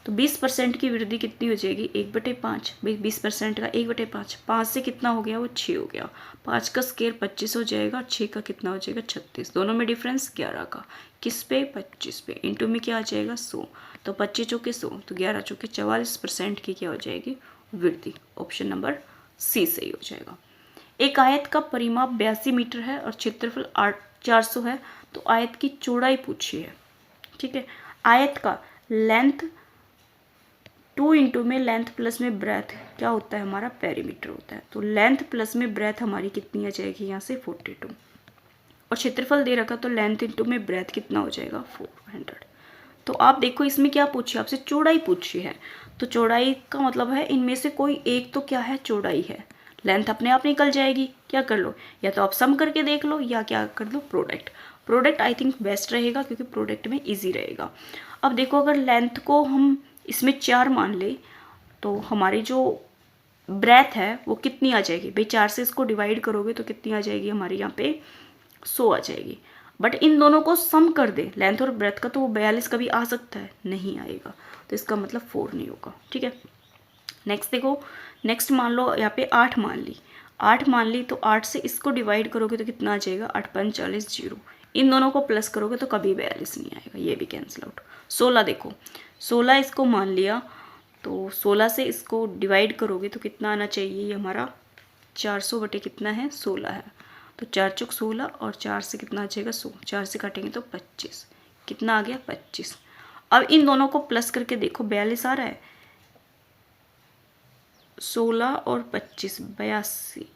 तो 20% की वृद्धि कितनी हो जाएगी, 1/5। 20% का 1/5, 5 से कितना हो गया, वो 6 हो गया। 5 का स्क्वायर 25 हो जाएगा, 6 का कितना हो जाएगा, 36। दोनों में डिफरेंस 11 का, किस पे, 25 पे। इंटू में क्या आ जाएगा, 100। तो 25 चौके 100, तो 11 चौके 44% की क्या हो जाएगी, वृद्धि। ऑप्शन नंबर सी सही हो जाएगा। एक आयत का परिमाप 82 मीटर है और क्षेत्रफल 400 है, तो आयत की चौड़ाई पूछी है, ठीक है। आयत का लेंथ 2 इंटू में लेंथ प्लस में ब्रेथ क्या होता है, हमारा पेरीमीटर होता है। तो लेंथ प्लस में ब्रेथ हमारी कितनी आ जाएगी, यहाँ से 42। और क्षेत्रफल दे रखा तो लेंथ इंटू में ब्रेथ कितना हो जाएगा, 400। तो आप देखो इसमें क्या पूछी, आपसे चौड़ाई पूछी है। तो चौड़ाई का मतलब है इनमें से कोई एक तो क्या है, चौड़ाई है। लेंथ अपने आप निकल जाएगी, क्या कर लो, या तो आप सम करके देख लो या क्या कर लो, प्रोडक्ट आई थिंक बेस्ट रहेगा क्योंकि प्रोडक्ट में इजी रहेगा। अब देखो अगर लेंथ को हम इसमें 4 मान ले तो हमारी जो ब्रेथ है वो कितनी आ जाएगी भाई, 4 से इसको डिवाइड करोगे तो कितनी आ जाएगी हमारी यहाँ पे 100 आ जाएगी। बट इन दोनों को सम कर दे लेंथ और ब्रेथ का तो वो 42 कभी आ सकता है, नहीं आएगा, तो इसका मतलब 4 नहीं होगा, ठीक है। नेक्स्ट देखो, नेक्स्ट मान लो यहाँ पे 8 मान ली, 8 मान ली तो 8 से इसको डिवाइड करोगे तो कितना आ जाएगा, 8 5 40 0। इन दोनों को प्लस करोगे तो कभी 42 नहीं आएगा, ये भी कैंसिल आउट। 16 देखो, 16 इसको मान लिया तो 16 से इसको डिवाइड करोगे तो कितना आना चाहिए, ये हमारा 400 बटे कितना है, 16 है। तो 4 चौक 16 और 4 से कितना आ जाएगा, 100। 4 से काटेंगे तो 25, कितना आ गया, 25। अब इन दोनों को प्लस करके देखो, 42 आ रहा है, 16 और 25 82,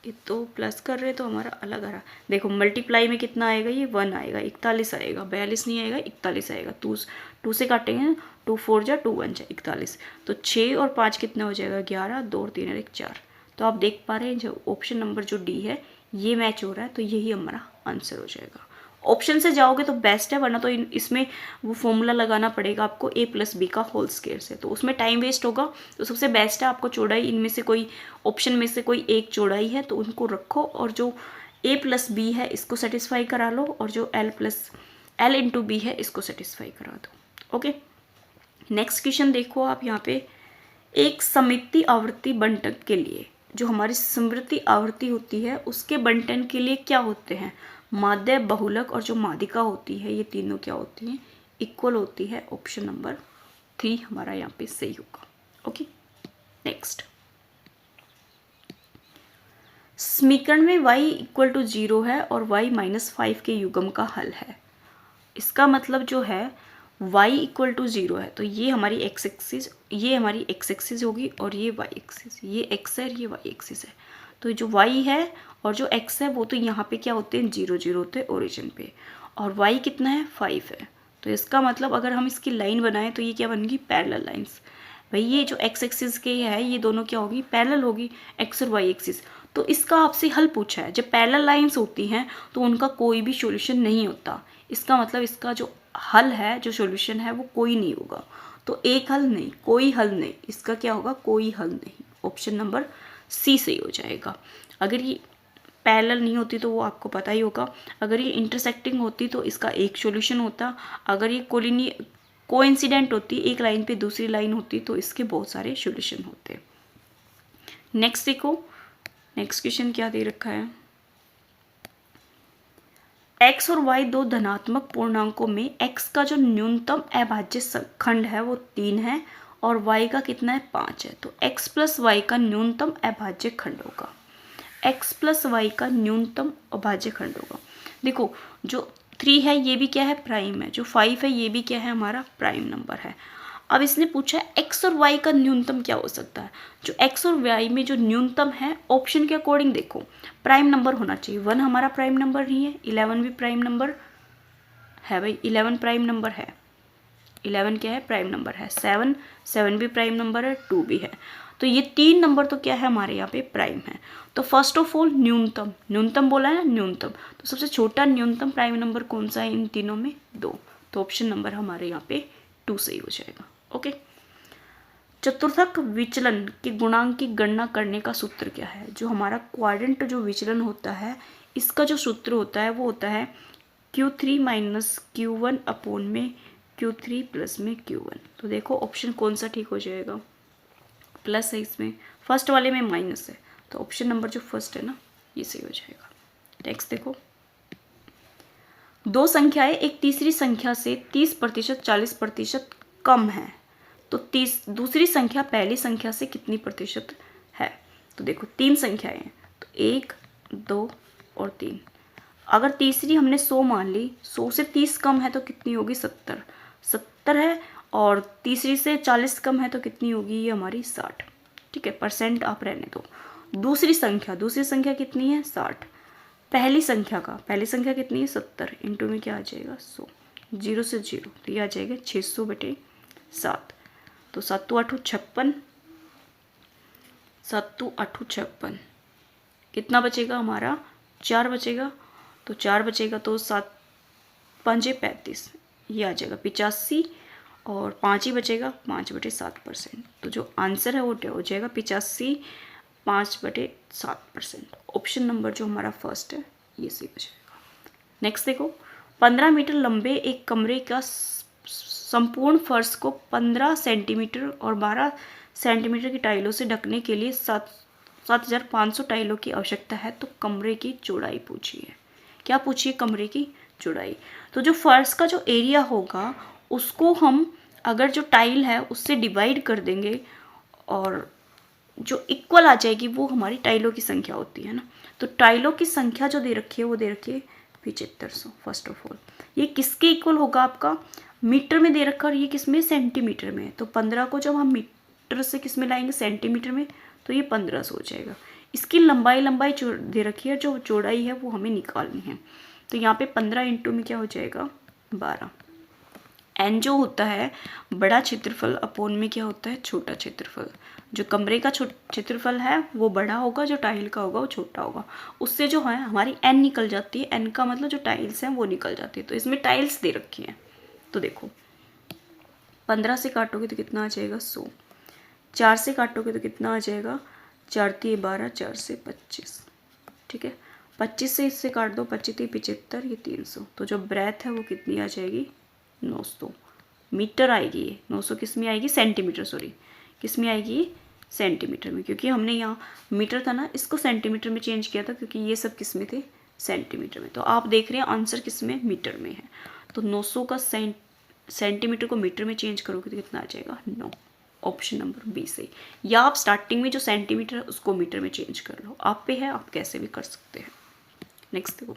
ये तो प्लस कर रहे तो हमारा अलग आ रहा। देखो मल्टीप्लाई में कितना आएगा, ये 1 आएगा, 41 आएगा, 42 नहीं आएगा, 41 आएगा। 2 से काटेंगे, 2 4 जा 2 1 जा 41। तो 6 और 5 कितना हो जाएगा, 11, 2 और 3 और 1 4। तो आप देख पा रहे हैं जो ऑप्शन नंबर जो डी है ये मैच हो रहा है, तो यही हमारा आंसर हो जाएगा। ऑप्शन से जाओगे तो बेस्ट है, वरना तो इसमें वो फॉर्मूला लगाना पड़ेगा आपको a+b का होल स्क्वायर से, तो उसमें टाइम वेस्ट होगा। तो सबसे बेस्ट है आपको चौड़ाई, इनमें से कोई ऑप्शन में से कोई एक चौड़ाई है तो उनको रखो, और जो a+b है इसको सेटिस्फाई करा लो, और जो l इंटू बी है इसको सेटिस्फाई करा दो। ओके, नेक्स्ट क्वेश्चन देखो आप यहाँ पे, एक सममिति आवृत्ति बंटन के लिए, जो हमारी समवर्ती आवृत्ति होती है उसके बंटन के लिए क्या होते हैं, माध्य, बहुलक और जो माध्यिका होती है, ये तीनों क्या होती हैं, इक्वल होती है। ऑप्शन नंबर 3 हमारा यहाँ पे सही होगा। ओके, नेक्स्ट, समीकरण में y = 0 है और y - 5 के युग्म का हल है। इसका मतलब जो है y = 0 है तो ये हमारी x एक्सिस, ये हमारी x एक्सिस होगी और ये y एक्सिस, ये x है और ये y एक्सिस है। तो जो y है और जो x है वो तो यहाँ पे क्या होते हैं, 0 0 होते हैं ओरिजिन पे, और y कितना है, 5 है। तो इसका मतलब अगर हम इसकी लाइन बनाएं तो ये क्या बनेगी, पैरेलल लाइंस। भाई ये जो x एक्सिस के है ये दोनों क्या होगी, पैरेलल होगी, x और y एक्सिस। तो इसका आपसे हल पूछा है, जब पैरेलल लाइंस होती हैं तो उनका कोई भी सॉल्यूशन नहीं होता। इसका मतलब इसका जो हल है, जो सॉल्यूशन है वो कोई नहीं होगा। तो एक हल नहीं, कोई हल नहीं, इसका क्या होगा, कोई हल नहीं। ऑप्शन नंबर सी सही हो जाएगा। अगर ये पैरेलल नहीं होती तो वो आपको पता ही होगा, अगर ये इंटरसेक्टिंग होती तो इसका एक सॉल्यूशन होता, अगर ये कोइंसिडेंट होती, एक लाइन पे दूसरी लाइन होती, तो इसके बहुत सारे सॉल्यूशन होते। नेक्स्ट देखो, नेक्स्ट क्वेश्चन क्या दे रखा है, x और y दो धनात्मक पूर्णांकों में x का जो न्यूनतम अभाज्य खंड है वो 3 है और y का कितना है 5 है, तो x प्लस वाई का न्यूनतम अभाज्य खंड होगा। x प्लस वाई का न्यूनतम अभाज्य खंड होगा। देखो जो 3 है ये भी क्या है, प्राइम है, जो 5 है ये भी क्या है, हमारा प्राइम नंबर है। अब इसने पूछा है x और y का न्यूनतम क्या हो सकता है। जो x और y में जो न्यूनतम है ऑप्शन के अकॉर्डिंग देखो प्राइम नंबर होना चाहिए। 1 हमारा प्राइम नंबर नहीं है, 11 भी प्राइम नंबर है भाई, 11 प्राइम नंबर है, 11 क्या है, प्राइम नंबर है। 7 भी प्राइम नंबर है, 2 भी है। तो ये 3 नंबर तो क्या है हमारे यहाँ पे प्राइम है। तो फर्स्ट ऑफ ऑल न्यूनतम बोला है ना, न्यूनतम, तो सबसे छोटा न्यूनतम प्राइम नंबर कौन सा है इन तीनों में, 2। तो ऑप्शन नंबर हमारे यहाँ पे 2 सही हो जाएगा। ओके, चतुर्थक विचलन के गुणांक की गणना करने का सूत्र क्या है। जो हमारा क्वाड्रेंट जो विचलन होता है इसका जो सूत्र होता है वो होता है Q3 माइनस Q1 अपॉन में Q3 प्लस में Q1। तो देखो ऑप्शन कौन सा ठीक हो जाएगा, प्लस है इसमें, फर्स्ट वाले में माइनस है, तो ऑप्शन नंबर जो फर्स्ट है ना ये सही हो जाएगा। नेक्स्ट देखो, दो संख्याएं एक तीसरी संख्या से 30% 40% कम है, तो दूसरी संख्या पहली संख्या से कितनी प्रतिशत है। तो देखो 3 संख्याएं हैं, तो 1 2 और 3। अगर तीसरी हमने 100 मान ली, 100 से 30 कम है तो कितनी होगी, 70 है, और तीसरी से 40 कम है तो कितनी होगी, ये हमारी 60। ठीक है, परसेंट आप रहने दो। दूसरी संख्या कितनी है, 60। पहली संख्या कितनी है, 70, इंटू में क्या आ जाएगा, 100, 0 से 0, तो ये आ जाएगा 600/7। तो 7 8 56, 7 8 56, कितना बचेगा हमारा, 4 बचेगा। तो 4 बचेगा तो 7 5 35, ये आ जाएगा 85, और 5 ही बचेगा, 5/7%। तो जो आंसर है वो हो जाएगा 85 5/7%। ऑप्शन नंबर जो हमारा फर्स्ट है ये सही हो जाएगा। नेक्स्ट देखो, 15 मीटर लंबे एक कमरे का संपूर्ण फर्श को 15 सेंटीमीटर और 12 सेंटीमीटर की टाइलों से ढकने के लिए 7500 टाइलों की आवश्यकता है, तो कमरे की चौड़ाई पूछी है। क्या पूछी है, कमरे की चौड़ाई। तो जो फर्श का जो एरिया होगा उसको हम अगर जो टाइल है उससे डिवाइड कर देंगे और जो इक्वल आ जाएगी वो हमारी टाइलों की संख्या होती है ना। तो टाइलों की संख्या जो दे रखी है वो दे रखी है 7500। फर्स्ट ऑफ ऑल ये किसके इक्वल होगा, आपका मीटर में दे रखा और ये किस में, सेंटीमीटर में। तो 15 को जब हम मीटर से किस में लाएंगे, सेंटीमीटर में, तो ये 1500 हो जाएगा। इसकी लंबाई दे रखी है, जो चौड़ाई है वो हमें निकालनी है। तो यहाँ पे 15 इंटू में क्या हो जाएगा, 12। एन जो होता है बड़ा क्षेत्रफल अपॉन में क्या होता है, छोटा क्षेत्रफल। जो कमरे का क्षेत्रफल है वो बड़ा होगा, जो टाइल का होगा वो छोटा होगा। उससे जो है हमारी एन निकल जाती है, एन का मतलब जो टाइल्स हैं वो निकल जाती है। तो इसमें टाइल्स दे रखी हैं, तो देखो 15 से काटोगे तो कितना आ जाएगा, 100। 4 से काटोगे तो कितना आ जाएगा, 4 3 12, 4 से 25। ठीक है, 25 से इससे काट दो, 25 3 75, ये 300। तो जो ब्रेथ है वो कितनी आ जाएगी, 900 मीटर आएगी। ये 900 किस में आएगी, सेंटीमीटर, सॉरी किस में आएगी, सेंटीमीटर में, क्योंकि हमने यहाँ मीटर था ना, इसको सेंटीमीटर में चेंज किया था क्योंकि ये सब किस में थे, सेंटीमीटर में। तो आप देख रहे हैं आंसर किस में, मीटर में है। तो 900 का सेंटीमीटर को मीटर में चेंज करोगे तो कितना आ जाएगा, 9। ऑप्शन नंबर बी से। या आप स्टार्टिंग में जो सेंटीमीटर है उसको मीटर में चेंज कर लो, आप पे है, आप कैसे भी कर सकते हैं। नेक्स्ट देखो,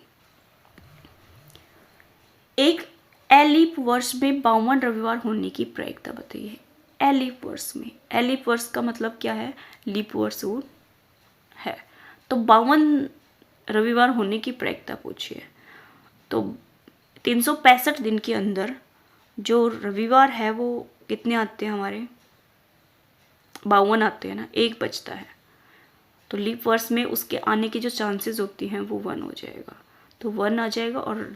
एक एलिप वर्ष में 52 रविवार होने की प्रायिकता बताइए। एलिप वर्ष में, एलिप वर्ष का मतलब क्या है, लीप वर्ष वो है। तो 52 रविवार होने की प्रायिकता पूछी है। तो 365 दिन के अंदर जो रविवार है वो कितने आते हैं हमारे, 52 आते हैं ना, एक बचता है। तो लीप वर्ष में उसके आने की जो चांसेस होती हैं वो 1 हो जाएगा। तो 1 आ जाएगा, और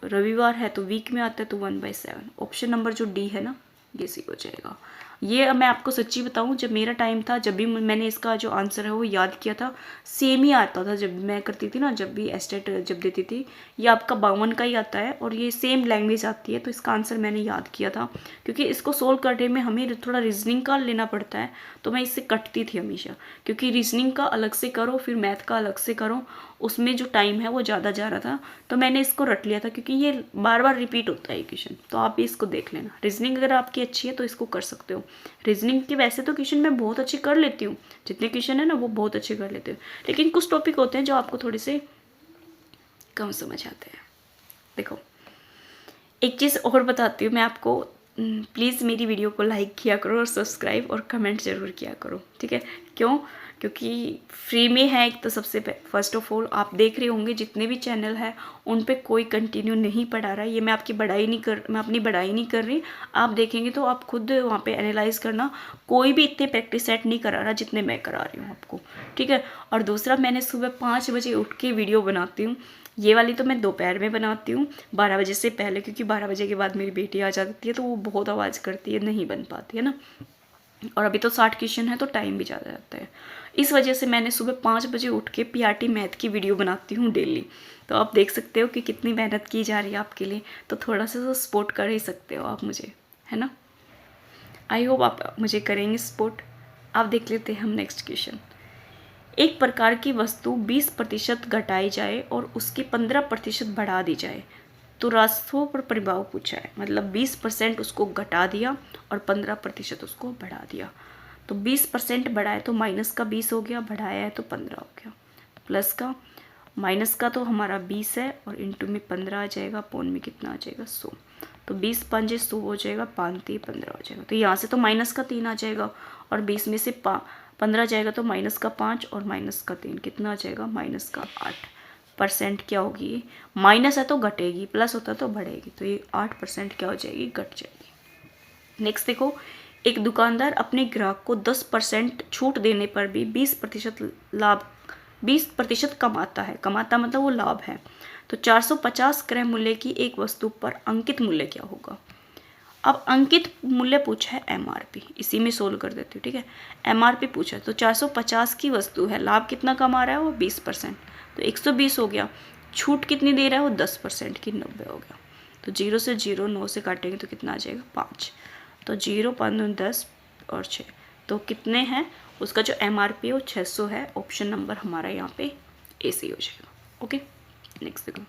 रविवार है तो वीक में आता है तो 1/7। ऑप्शन नंबर जो डी है ना ये सही हो जाएगा। ये मैं आपको सच्ची बताऊं, जब मेरा टाइम था, जब भी मैंने इसका जो आंसर है वो याद किया था, सेम ही आता था जब मैं करती थी ना, जब भी एस्टेट जब देती थी, ये आपका 52 का ही आता है और ये सेम लैंग्वेज आती है। तो इसका आंसर मैंने याद किया था, क्योंकि इसको सोल्व करने में हमें थोड़ा रीजनिंग का लेना पड़ता है, तो मैं इससे कटती थी हमेशा, क्योंकि रीजनिंग का अलग से करो फिर मैथ का अलग से करो, उसमें जो टाइम है वो ज़्यादा जा रहा था। तो मैंने इसको रट लिया था, क्योंकि ये बार बार रिपीट होता है क्वेश्चन। तो आप भी इसको देख लेना, रीजनिंग अगर आपकी अच्छी है तो इसको कर सकते हो। रीजनिंग के वैसे तो क्वेश्चन मैं बहुत अच्छे कर लेती हूँ, जितने क्वेश्चन है ना वो बहुत अच्छे कर लेती हूँ, लेकिन कुछ टॉपिक होते हैं जो आपको थोड़े से कम समझ आते हैं। देखो एक चीज़ और बताती हूँ मैं आपको, प्लीज़ मेरी वीडियो को लाइक किया करो और सब्सक्राइब और कमेंट ज़रूर किया करो, ठीक है। क्यों? क्योंकि फ्री में है एक तो सबसे फर्स्ट ऑफ ऑल आप देख रहे होंगे जितने भी चैनल है उन पे कोई कंटिन्यू नहीं पढ़ा रहा है। ये मैं आपकी बड़ाई नहीं कर मैं अपनी बड़ाई नहीं कर रही, आप देखेंगे तो आप खुद वहाँ पे एनालाइज करना, कोई भी इतने प्रैक्टिस सेट नहीं करा रहा जितने मैं करा रही हूँ आपको, ठीक है। और दूसरा, मैंने सुबह 5 बजे उठ के वीडियो बनाती हूँ, ये वाली तो मैं दोपहर में बनाती हूँ 12 बजे से पहले, क्योंकि 12 बजे के बाद मेरी बेटी आ जाती है तो वो बहुत आवाज़ करती है, नहीं बन पाती है ना। और अभी तो 60 क्वेश्चन है तो टाइम भी ज़्यादा जाता है, इस वजह से मैंने सुबह 5 बजे उठ के पीआरटी मैथ की वीडियो बनाती हूँ डेली। तो आप देख सकते हो कि कितनी मेहनत की जा रही है आपके लिए, तो थोड़ा सा तो सपोर्ट कर ही सकते हो आप मुझे, है ना। आई होप आप मुझे करेंगे सपोर्ट। आप देख लेते हैं हम नेक्स्ट क्वेश्चन। एक प्रकार की वस्तु 20% घटाई जाए और उसकी 15% बढ़ा दी जाए तो राशियों पर प्रभाव पूछा है, मतलब 20% उसको घटा दिया और 15% उसको बढ़ा दिया। तो 20% बढ़ाए तो माइनस का 20 हो गया, बढ़ाया है तो 15 हो गया, प्लस का माइनस का तो हमारा 20 है और इंटू में 15 आ जाएगा, अपॉन में कितना आ जाएगा 100। तो 20 पंजे 100 हो जाएगा, 5 3 15 हो जाएगा। तो यहाँ से तो माइनस का 3 आ जाएगा और 20 में से 15 जाएगा तो माइनस का 5 और माइनस का 3 कितना आ जाएगा, माइनस का 8% क्या होगी, माइनस है तो घटेगी, प्लस होता तो बढ़ेगी, तो ये 8% क्या हो जाएगी, घट जाएगी। नेक्स्ट देखो, एक दुकानदार अपने ग्राहक को 10% छूट देने पर भी 20% कमाता है, कमाता मतलब वो लाभ है। तो 450 क्रय मूल्य की एक वस्तु पर अंकित मूल्य क्या होगा। अब अंकित मूल्य पूछा है एमआरपी, इसी में सोल्व कर देती हूँ, ठीक है। एमआरपी पूछा है तो 450 की वस्तु है, लाभ कितना कमा रहा है वो 20%, तो 120 हो गया। छूट कितनी दे रहा है वो 10% की, 90 हो गया। तो 0 से 0 9 से काटेंगे तो कितना आ जाएगा 5, तो 0 5 10 और 6, तो कितने हैं, उसका जो एमआरपी है वो 600 है। ऑप्शन नंबर हमारा यहाँ पे ए सी हो जाएगा। ओके नेक्स्ट देखो,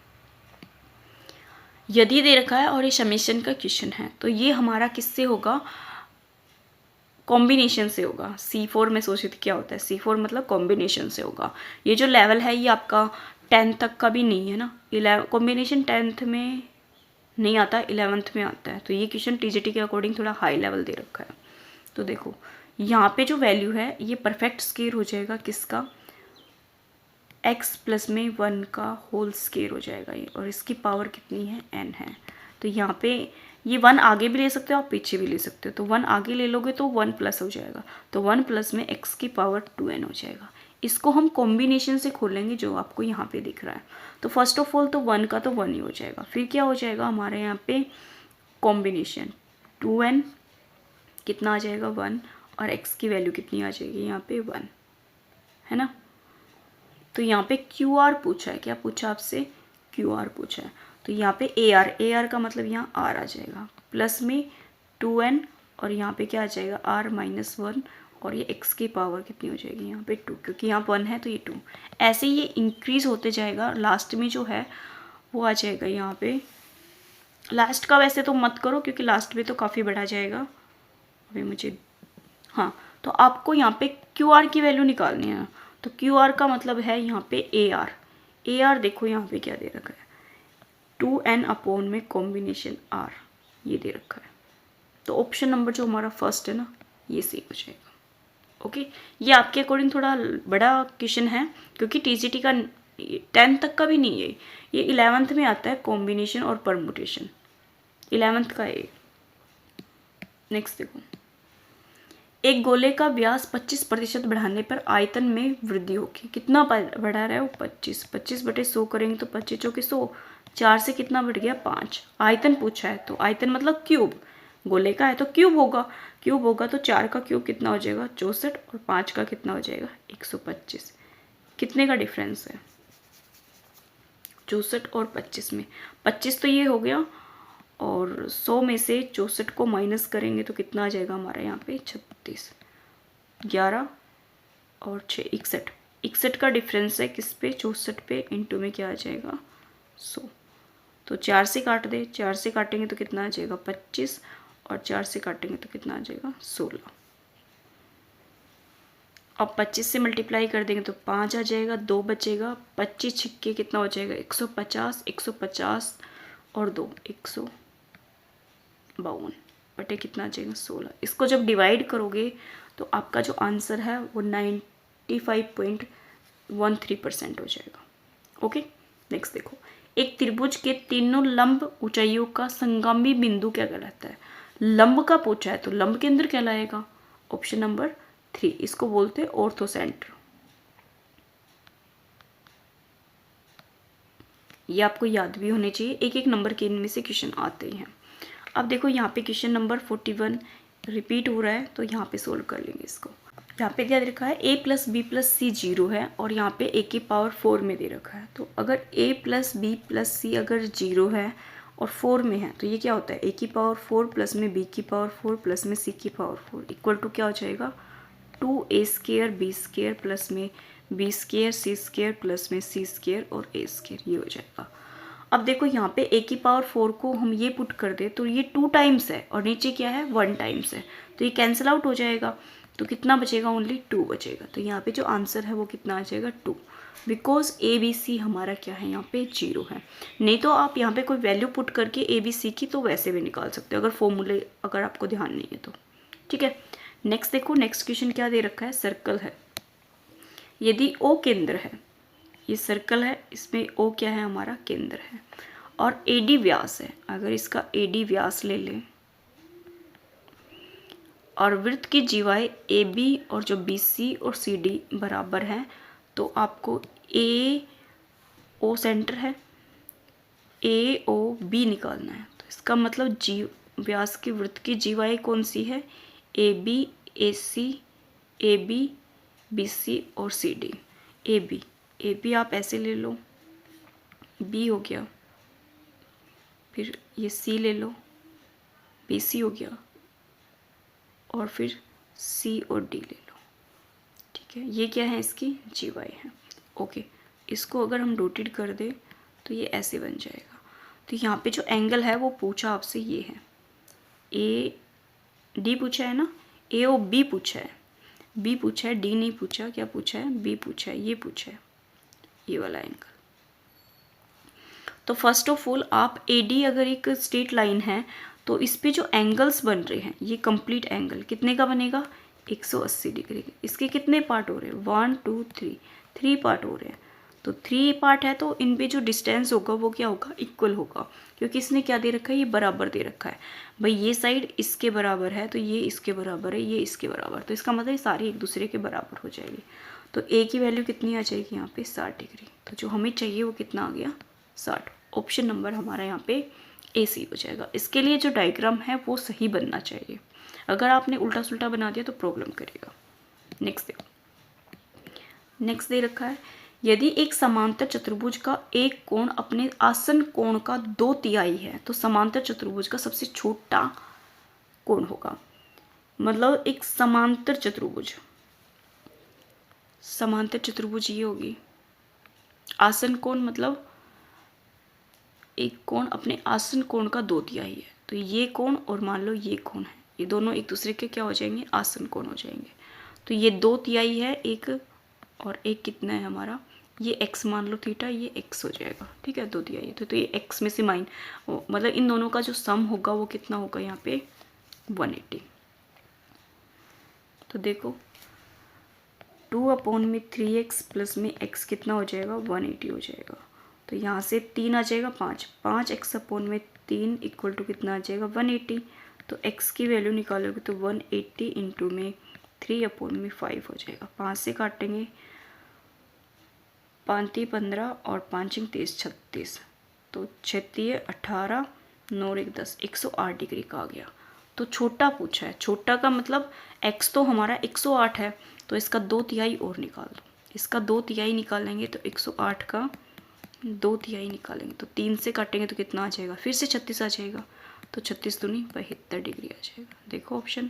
यदि दे रखा है और ये समेशन का क्वेश्चन है तो ये हमारा किससे होगा, कॉम्बिनेशन से होगा। C4 में सोची थी क्या होता है, C4 मतलब कॉम्बिनेशन से होगा। ये जो लेवल है ये आपका 10th तक का भी नहीं है ना, कॉम्बिनेशन 10th में नहीं आता, 11th में आता है। तो ये क्वेश्चन टीजीटी के अकॉर्डिंग थोड़ा हाई लेवल दे रखा है। तो देखो यहाँ पे जो वैल्यू है ये परफेक्ट स्क्वायर हो जाएगा किसका, x प्लस में 1 का होल स्क्वायर हो जाएगा ये, और इसकी पावर कितनी है, n है। तो यहाँ पे ये 1 आगे भी ले सकते हो आप, पीछे भी ले सकते हो। तो 1 आगे ले लोगे तो 1 प्लस हो जाएगा, तो 1 प्लस में x की पावर 2n हो जाएगा। इसको हम कॉम्बिनेशन से खोलेंगे जो आपको यहाँ पे दिख रहा है। तो फर्स्ट ऑफ ऑल तो 1 का तो 1 ही हो जाएगा, फिर क्या हो जाएगा हमारे यहाँ पे कॉम्बिनेशन 2n कितना आ जाएगा 1, और x की वैल्यू कितनी आ जाएगी यहाँ पे 1, है ना। तो यहाँ पे QR पूछा है, क्या पूछा आपसे, QR पूछा है। तो यहाँ पे AR का मतलब यहाँ R आ जाएगा, प्लस में 2n और यहाँ पे क्या आ जाएगा R माइनस 1, और ये x की पावर कितनी हो जाएगी यहाँ पे 2, क्योंकि यहाँ 1 है तो ये 2। ऐसे ये इंक्रीज होते जाएगा, लास्ट में जो है वो आ जाएगा यहाँ पे, लास्ट का वैसे तो मत करो क्योंकि लास्ट में तो काफ़ी बढ़ा जाएगा अभी मुझे, हाँ। तो आपको यहाँ पे QR की वैल्यू निकालनी है। तो QR का मतलब है यहाँ पे AR देखो यहाँ पे क्या दे रखा है, 2n अपॉन में कॉम्बिनेशन R, ये दे रखा है। तो ऑप्शन नंबर जो हमारा फर्स्ट है ना ये सही हो जाएगा। ओके, ये आपके अकॉर्डिंग थोड़ा बड़ा क्वेश्चन है क्योंकि टीजीटी का 10th तक का भी नहीं है, ये 11th में आता है कॉम्बिनेशन और परमुटेशन, 11th का है। नेक्स्ट देखो, एक गोले का व्यास 25% बढ़ाने पर आयतन में वृद्धि होगी, कितना बढ़ा रहा है वो 25 बटे 100 करेंगे तो 25 चौके 100, 4 से कितना बढ़ गया 5। आयतन पूछा है तो आयतन मतलब क्यूब, गोले का है तो क्यूब होगा तो 4 का क्यूब कितना हो जाएगा 64, और 5 का कितना हो जाएगा 125। कितने का डिफरेंस है 64 और 25 में, 25 तो ये हो गया, और 100 में से 64 को माइनस करेंगे तो कितना आ जाएगा हमारा यहाँ पे 36, 11 और 6 61 का डिफरेंस है किस पे 64 पे, इंटू में क्या आ जाएगा 100। तो 4 से काट दे, 4 से काटेंगे तो कितना आ जाएगा 25, और 4 से काटेंगे तो कितना आ जाएगा 16। अब 25 से मल्टीप्लाई कर देंगे तो 5 आ जाएगा, 2 बचेगा, 25 छिक्के कितना हो जाएगा 150, 150 और 2 152 बटे कितना आ जाएगा 16। इसको जब डिवाइड करोगे तो आपका जो आंसर है वो 95.13% हो जाएगा। ओके, नेक्स्ट देखो, एक त्रिभुज के तीनों लंब ऊंचाइयों का संगामी बिंदु क्या कहलाता है? लंब का पूछा है तो लंब केंद्र कहलाएगा, ऑप्शन नंबर 3। इसको बोलते हैं ऑर्थोसेंटर। ये आपको याद भी होने चाहिए, एक एक नंबर के इनमें से क्वेश्चन आते हैं। अब देखो यहाँ पे क्वेश्चन नंबर 41 रिपीट हो रहा है, तो यहाँ पे सोल्व कर लेंगे इसको। यहाँ पे क्या दे रखा है, a प्लस बी प्लस सी 0 है और यहाँ पे a की पावर 4 में दे रखा है। तो अगर a प्लस बी प्लस सी अगर 0 है और 4 में है तो ये क्या होता है, a की पावर 4 प्लस में b की पावर 4 प्लस में c की पावर 4 इक्वल टू क्या हो जाएगा 2a square b square plus में b square c square plus में c स्क्वेयर और a स्क्वेयर, ये हो जाएगा। अब देखो यहाँ पे a की पावर 4 को हम ये पुट कर दे तो ये 2 टाइम्स है और नीचे क्या है 1 टाइम्स है, तो ये कैंसिल आउट हो जाएगा। तो कितना बचेगा, ओनली 2 बचेगा। तो यहाँ पे जो आंसर है वो कितना आ जाएगा 2, बिकॉज ए बी सी हमारा क्या है यहाँ पे 0 है। नहीं तो आप यहाँ पे कोई वैल्यू पुट करके ए बी सी की तो वैसे भी निकाल सकते हो, अगर फॉर्मूले अगर आपको ध्यान नहीं है तो। ठीक है, नेक्स्ट देखो, नेक्स्ट क्वेश्चन क्या दे रखा है, सर्कल है। यदि ओ केंद्र है, ये सर्कल है, इसमें ओ क्या है हमारा केंद्र है, और ए डी व्यास है। अगर इसका ए डी व्यास ले लें और वृत्त की जीवाएं ए बी और जो बी सी और सी डी बराबर हैं, तो आपको ए ओ सेंटर है, ए ओ बी निकालना है। तो इसका मतलब जी व्यास की वृत्त की जीवाएं कौन सी है, A B, A C, A B, B C और सी डी। ए बी आप ऐसे ले लो, बी हो गया, फिर ये सी ले लो, बी सी हो गया, और फिर सी और डी ले लो। ठीक है, ये क्या है, इसकी जीवाएं हैं। ओके, इसको अगर हम रोटेट कर दें तो ये ऐसे बन जाएगा। तो यहाँ पे जो एंगल है वो पूछा आपसे ये है, ए डी पूछा है ना, ए ओ बी पूछा है, बी पूछा है, डी नहीं पूछा। क्या पूछा है, बी पूछा है, ये पूछा है, ये वाला एंगल। तो फर्स्ट ऑफ ऑल आप ए डी अगर एक स्ट्रेट लाइन है तो इस पे जो एंगल्स बन रहे हैं, ये कंप्लीट एंगल कितने का बनेगा 180 डिग्री। इसके कितने पार्ट हो रहे हैं, 1 2 3, 3 पार्ट हो रहे हैं। तो 3 पार्ट है तो इन पे जो डिस्टेंस होगा वो क्या होगा, इक्वल होगा, क्योंकि इसने क्या दे रखा है, ये बराबर दे रखा है। भाई ये साइड इसके बराबर है तो ये इसके बराबर है, ये इसके बराबर, तो इसका मतलब ये सारी एक दूसरे के बराबर हो जाएगी। तो ए की वैल्यू कितनी आ जाएगी यहाँ पे 60 डिग्री। तो जो हमें चाहिए वो कितना आ गया 60। ऑप्शन नंबर हमारा यहाँ पे ए सी हो जाएगा। इसके लिए जो डायग्राम है वो सही बनना चाहिए, अगर आपने उल्टा सुल्टा बना दिया तो प्रॉब्लम करेगा। नेक्स्ट देखो, नेक्स्ट दे रखा है, यदि एक समांतर चतुर्भुज का एक कोण अपने आसन कोण का 2/3 है तो समांतर चतुर्भुज का सबसे छोटा कोण होगा। मतलब एक समांतर चतुर्भुज, समांतर चतुर्भुज ये होगी, आसन कोण मतलब एक कोण अपने आसन कोण का 2/3 है। तो ये कोण और मान लो ये कोण है, ये दोनों एक दूसरे के क्या हो जाएंगे, आसन कोण हो जाएंगे। तो ये 2/3 है एक, और एक कितना है हमारा, ये x मान लो थीटा, ये x हो जाएगा। ठीक है, 2/3 तो ये x में से मतलब इन दोनों का जो सम होगा वो कितना होगा यहाँ पे 180। तो देखो 2/3x प्लस में x कितना हो जाएगा 180 हो जाएगा। तो यहाँ से 3 आ जाएगा 5x/3 इक्वल टू कितना आ जाएगा 180। तो x की वैल्यू निकालोगे तो 180 इंटू में 3/5 हो जाएगा। 5 से काटेंगे, 5 15 और 5 23 36, तो 36 18 9 1 10, 108 डिग्री का आ गया। तो छोटा पूछा है, छोटा का मतलब x तो हमारा 108 है, तो इसका 2/3 और निकाल दो। इसका 2/3 निकालेंगे तो 108 का 2/3 निकालेंगे तो 3 से काटेंगे तो कितना आ जाएगा, फिर से 36 आ जाएगा। तो 36 दूनी 72 डिग्री आ जाएगा। देखो ऑप्शन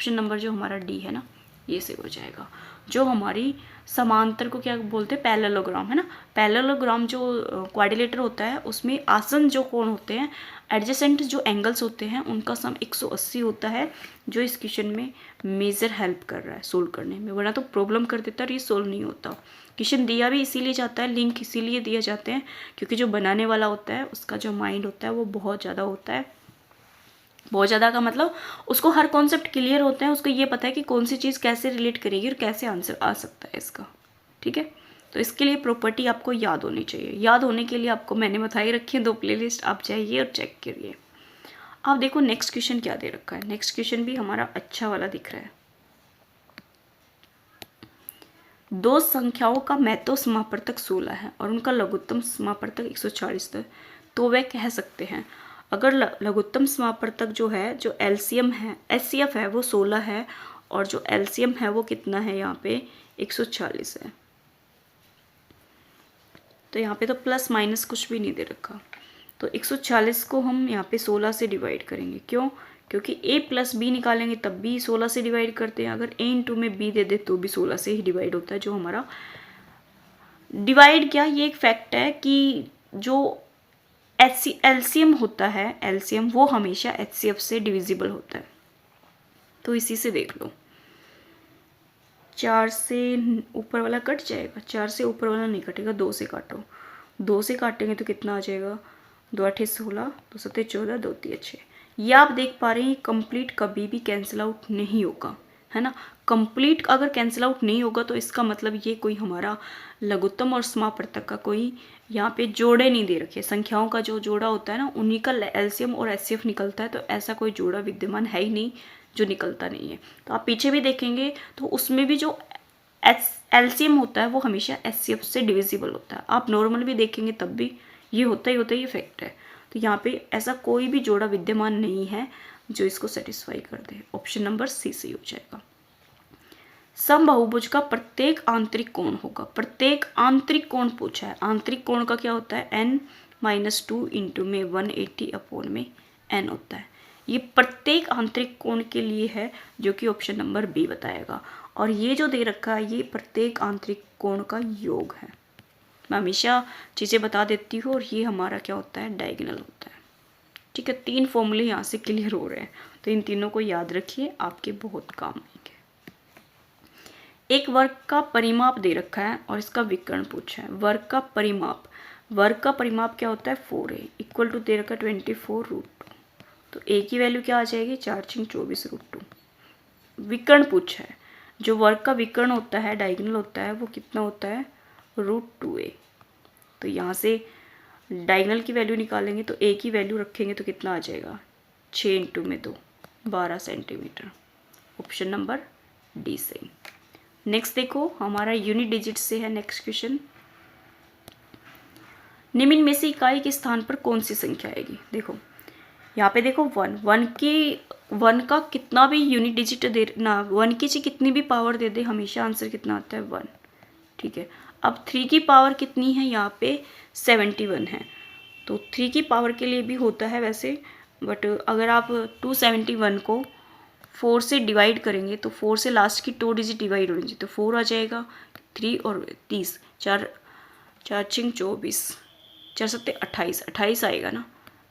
नंबर जो हमारा डी है ना, ये सही हो जाएगा। जो हमारी समांतर को क्या बोलते हैं, पैरेललोग्राम, है ना। पैरेललोग्राम जो क्वाड्रिलेटर होता है उसमें आसन जो कोण होते हैं, एडजेसेंट जो एंगल्स होते हैं, उनका सम 180 होता है, जो इस क्वेश्चन में मेजर हेल्प कर रहा है सोल्व करने में, वरना तो प्रॉब्लम कर देता और ये सोल्व नहीं होता। क्वेश्चन दिया भी इसीलिए जाता है, लिंक इसीलिए दिए जाते हैं, क्योंकि जो बनाने वाला होता है उसका जो माइंड होता है वो बहुत ज़्यादा होता है। बहुत ज़्यादा का मतलब उसको हर कॉन्सेप्ट क्लियर होता है, उसको ये पता है कि कौन सी चीज़ कैसे रिलेट करेगी और कैसे आंसर आ सकता है इसका, ठीक है। तो इसके लिए प्रॉपर्टी आपको याद होनी चाहिए। याद होने के लिए आपको मैंने बताई रखी है 2 प्लेलिस्ट, आप जाइए और चेक करिए। आप देखो नेक्स्ट क्वेश्चन क्या दे रखा है। नेक्स्ट क्वेश्चन भी हमारा अच्छा वाला दिख रहा है। 2 संख्याओं का महत्व समापवर्तक 16 है और उनका लघुत्तम समापवर्तक 140 है, तो वे कह सकते हैं अगर लघुत्तम समापवर्तक जो है, जो एलसीएम है, एचसीएफ है, वो 16 है और जो एलसीएम है वो कितना है, यहाँ पे 140 है। तो यहाँ पे तो प्लस माइनस कुछ भी नहीं दे रखा, तो 140 को हम यहाँ पे 16 से डिवाइड करेंगे। क्यों? क्योंकि a प्लस बी निकालेंगे तब भी 16 से डिवाइड करते हैं। अगर a इंटू में b दे दे तो भी 16 से ही डिवाइड होता है। जो हमारा डिवाइड क्या, ये एक फैक्ट है कि जो एलसीएम होता है, एलसीएम वो हमेशा एचसीएफ से डिविजिबल होता है। तो इसी से देख लो, 4 से ऊपर वाला कट जाएगा, 4 से ऊपर वाला नहीं कटेगा, 2 से काटो, 2 से काटेंगे तो कितना आ जाएगा, 2 8 16, 2 7 14, 2 3 6। ये आप देख पा रहे हैं कंप्लीट कभी भी कैंसिल आउट नहीं होगा, है ना। कंप्लीट अगर कैंसिल आउट नहीं होगा तो इसका मतलब ये कोई हमारा लघुत्तम और समापवर्तक का कोई यहाँ पे जोड़े नहीं दे रखे। संख्याओं का जो जोड़ा होता है ना, उन्हीं का एलसीएम और एचसीएफ निकलता है, तो ऐसा कोई जोड़ा विद्यमान है ही नहीं जो निकलता नहीं है। तो आप पीछे भी देखेंगे तो उसमें भी जो एलसीएम होता है वो हमेशा एचसीएफ से डिविजिबल होता है। आप नॉर्मल भी देखेंगे तब भी ये होता ही होता है, ये फैक्ट है। तो यहाँ पे ऐसा कोई भी जोड़ा विद्यमान नहीं है जो इसको सेटिस्फाई कर दे। ऑप्शन नंबर सी सही हो जाएगा। समबाहुभुज का प्रत्येक आंतरिक कोण होगा। प्रत्येक आंतरिक कोण पूछा है। आंतरिक कोण का क्या होता है, n-2 इंटू में 180 अपॉन में n होता है। ये प्रत्येक आंतरिक कोण के लिए है, जो कि ऑप्शन नंबर बी बताएगा। और ये जो दे रखा है ये प्रत्येक आंतरिक कोण का योग है। मैं हमेशा चीज़ें बता देती हूँ। और ये हमारा क्या होता है, डायगोनल होता है, ठीक है। 3 फॉर्मूले यहाँ से क्लियर हो रहे हैं, तो इन तीनों को याद रखिए, आपके बहुत काम आएंगे। एक वर्ग का परिमाप दे रखा है और इसका विकर्ण पूछा है। वर्ग का परिमाप क्या होता है, 4a इक्वल टू दे रखा है 24√2। तो a की वैल्यू क्या आ जाएगी, 4×24√2। विकर्ण पूछा है, जो वर्ग का विकर्ण होता है, डायगोनल होता है, वो कितना होता है, √2a। तो यहाँ से डायगोनल की वैल्यू निकालेंगे तो a की वैल्यू रखेंगे तो कितना आ जाएगा, 6 इंटू में 2, 12 सेंटीमीटर। ऑप्शन नंबर डी सही। नेक्स्ट देखो, हमारा यूनिट डिजिट से है नेक्स्ट क्वेश्चन। निम्न में से इकाई के स्थान पर कौन सी संख्या आएगी। देखो यहाँ पे देखो 1 का कितना भी यूनिट डिजिट दे ना, 1 की चाहे कितनी भी पावर दे दे, हमेशा आंसर कितना आता है, 1, ठीक है। अब 3 की पावर कितनी है, यहाँ पे 71 है। तो 3 की पावर के लिए भी होता है वैसे, बट अगर आप 271 को 4 से डिवाइड करेंगे तो 4 से लास्ट की 2 डिजिट डिवाइड होनी चाहिए, तो 4 आ जाएगा। 3 और 30, 4 6 24, 4 7 28, 28 आएगा ना,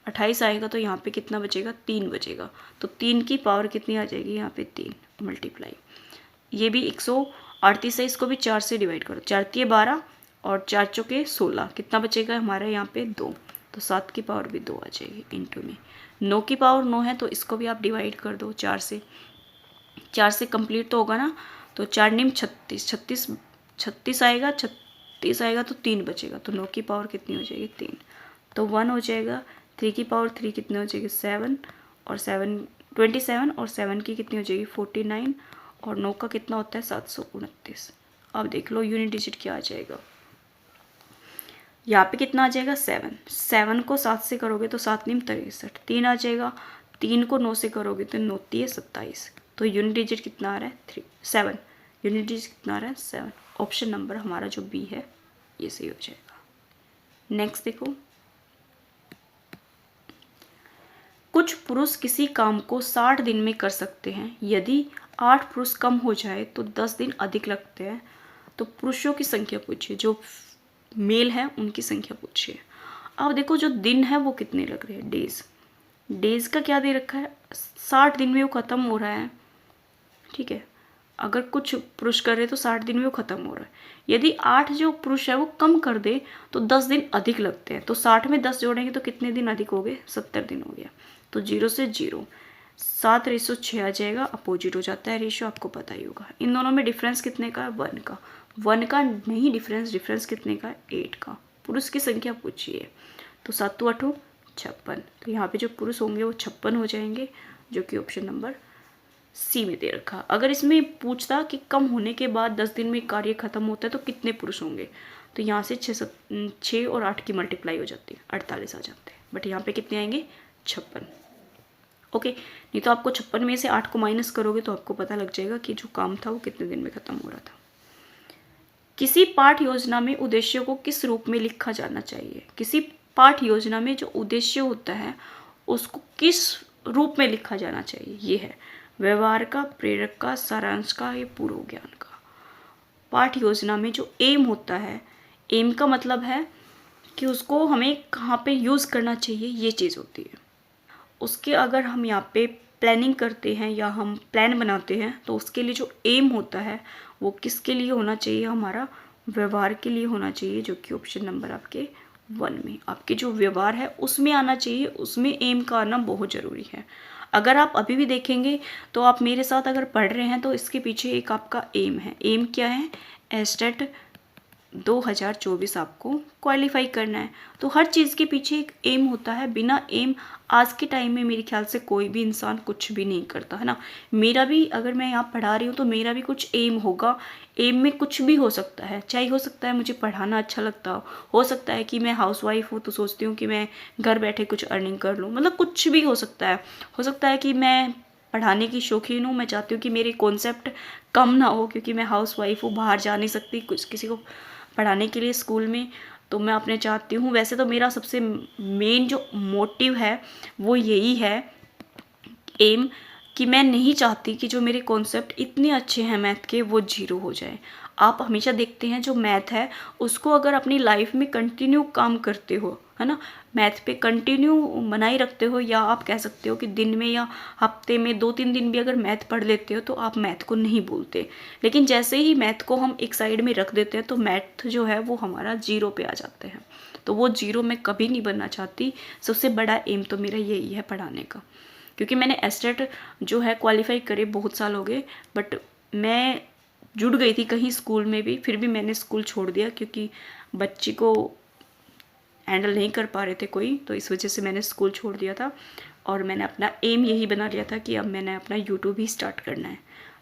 28 आएगा। तो यहाँ पे कितना बचेगा, 3 बचेगा। तो 3 की पावर कितनी आ जाएगी, यहाँ पे 3 मल्टीप्लाई। ये भी 138 है, इसको भी 4 से डिवाइड करो, 4 3 12 और 4 चौके 16, कितना बचेगा हमारे यहाँ पे 2। तो 7 की पावर भी 2 आ जाएगी इंटू में। 9 की पावर 9 है, तो इसको भी आप डिवाइड कर दो 4 से, 4 से कंप्लीट तो होगा ना। तो 4 निम 36 आएगा, 36 आएगा तो 3 बचेगा। तो 9 की पावर कितनी हो जाएगी, 3, तो 1 हो जाएगा। 3 की पावर 3 कितनी हो जाएगी, 7 और 27 और 7 की कितनी हो जाएगी, 49 और 9 का कितना होता है, 729। अब देख लो यूनिट डिजिट क्या आ जाएगा। यहाँ पे कितना आ जाएगा, 7 को 7 से करोगे तो 7 निम 63, 3 आ जाएगा। 3 को 9 से करोगे तो 9 3 27। तो यूनिट डिजिट कितना आ रहा है, 7। यूनिट डिजिट कितना आ रहा है, 7। ऑप्शन नंबर हमारा जो बी है ये सही हो जाएगा। नेक्स्ट देखो, कुछ पुरुष किसी काम को 60 दिन में कर सकते हैं यदि 8 पुरुष कम हो जाए तो 10 दिन अधिक लगते हैं। तो पुरुषों की संख्या पूछिए, जो मेल है उनकी संख्या पूछिए। अब देखो जो दिन है वो कितने लग रहे हैं, डेज का क्या दे रखा है, 60 दिन में वो ख़त्म हो रहा है। ठीक है, अगर कुछ पुरुष कर रहे तो 60 दिन में वो ख़त्म हो रहा है। यदि 8 जो पुरुष है वो कम कर दे तो 10 दिन अधिक लगते हैं। तो 60 में 10 जोड़ेंगे तो कितने दिन अधिक हो गए, 70 दिन हो गया। तो 0 से 0 7:6 आ जाएगा, अपोजिट हो जाता है रेशियो, आपको पता ही होगा। इन दोनों में डिफरेंस कितने का है, 1 का। 1 का नहीं डिफरेंस कितने का है, 8 का। पुरुष की संख्या पूछिए, तो 7 × 8 = 56। तो यहाँ पे जो पुरुष होंगे वो 56 हो जाएंगे, जो कि ऑप्शन नंबर सी में दे रखा। अगर इसमें पूछता कि कम होने के बाद 10 दिन में कार्य खत्म होता है तो कितने पुरुष होंगे, तो यहाँ से 6 और 8 की मल्टीप्लाई हो जाती है, 48 आ जाते हैं। बट यहाँ पे कितने आएंगे, 56। ओके, नहीं तो आपको 56 में से 8 को माइनस करोगे तो आपको पता लग जाएगा कि जो काम था वो कितने दिन में खत्म हो रहा था। किसी पाठ योजना में उद्देश्यों को किस रूप में लिखा जाना चाहिए। किसी पाठ योजना में जो उद्देश्य होता है उसको किस रूप में लिखा जाना चाहिए, ये है व्यवहार का, प्रेरक का, सारांश का, या पूर्व ज्ञान का। पाठ योजना में जो एम होता है, एम का मतलब है कि उसको हमें कहाँ पे यूज़ करना चाहिए, ये चीज़ होती है। उसके अगर हम यहाँ पे प्लानिंग करते हैं या हम प्लान बनाते हैं तो उसके लिए जो एम होता है वो किसके लिए होना चाहिए, हमारा व्यवहार के लिए होना चाहिए, जो कि ऑप्शन नंबर आपके 1 में आपके जो व्यवहार है उसमें आना चाहिए। उसमें एम का आना बहुत ज़रूरी है। अगर आप अभी भी देखेंगे तो आप मेरे साथ अगर पढ़ रहे हैं तो इसके पीछे एक आपका एम है। एम क्या है, एस्टेट 2024 आपको क्वालिफाई करना है। तो हर चीज़ के पीछे एक एम होता है। बिना एम आज के टाइम में मेरे ख्याल से कोई भी इंसान कुछ भी नहीं करता है ना। मेरा भी, अगर मैं यहाँ पढ़ा रही हूँ तो मेरा भी कुछ एम होगा। एम में कुछ भी हो सकता है, चाहे हो सकता है मुझे पढ़ाना अच्छा लगता हो सकता है कि मैं हाउसवाइफ हूँ तो सोचती हूँ कि मैं घर बैठे कुछ अर्निंग कर लूँ, मतलब कुछ भी हो सकता है। हो सकता है कि मैं पढ़ाने की शौकीन हूँ, मैं चाहती हूँ कि मेरे कॉन्सेप्ट कम ना हो क्योंकि मैं हाउसवाइफ हूँ, बाहर जा नहीं सकती कुछ किसी को पढ़ाने के लिए स्कूल में, तो मैं अपने चाहती हूँ। वैसे तो मेरा सबसे मेन जो मोटिव है वो यही है, एम, कि मैं नहीं चाहती कि जो मेरे कॉन्सेप्ट इतने अच्छे हैं मैथ के वो 0 हो जाए। आप हमेशा देखते हैं जो मैथ है उसको अगर अपनी लाइफ में कंटिन्यू काम करते हो, है ना, मैथ पे कंटिन्यू बनाए रखते हो, या आप कह सकते हो कि दिन में या हफ्ते में 2-3 दिन भी अगर मैथ पढ़ लेते हो तो आप मैथ को नहीं भूलते। लेकिन जैसे ही मैथ को हम एक साइड में रख देते हैं तो मैथ जो है वो हमारा 0 पे आ जाते हैं। तो वो 0 मैं कभी नहीं बनना चाहती। सबसे बड़ा एम तो मेरा यही है पढ़ाने का, क्योंकि मैंने एस्टेट जो है क्वालिफाई करे बहुत साल हो गए, बट मैं जुड़ गई थी कहीं स्कूल में भी, फिर भी मैंने स्कूल छोड़ दिया क्योंकि बच्ची को हैंडल नहीं कर पा रहे थे कोई, तो इस वजह से मैंने स्कूल छोड़ दिया था। और मैंने अपना एम यही बना लिया था कि अब मैंने अपना यूट्यूब ही स्टार्ट करना है।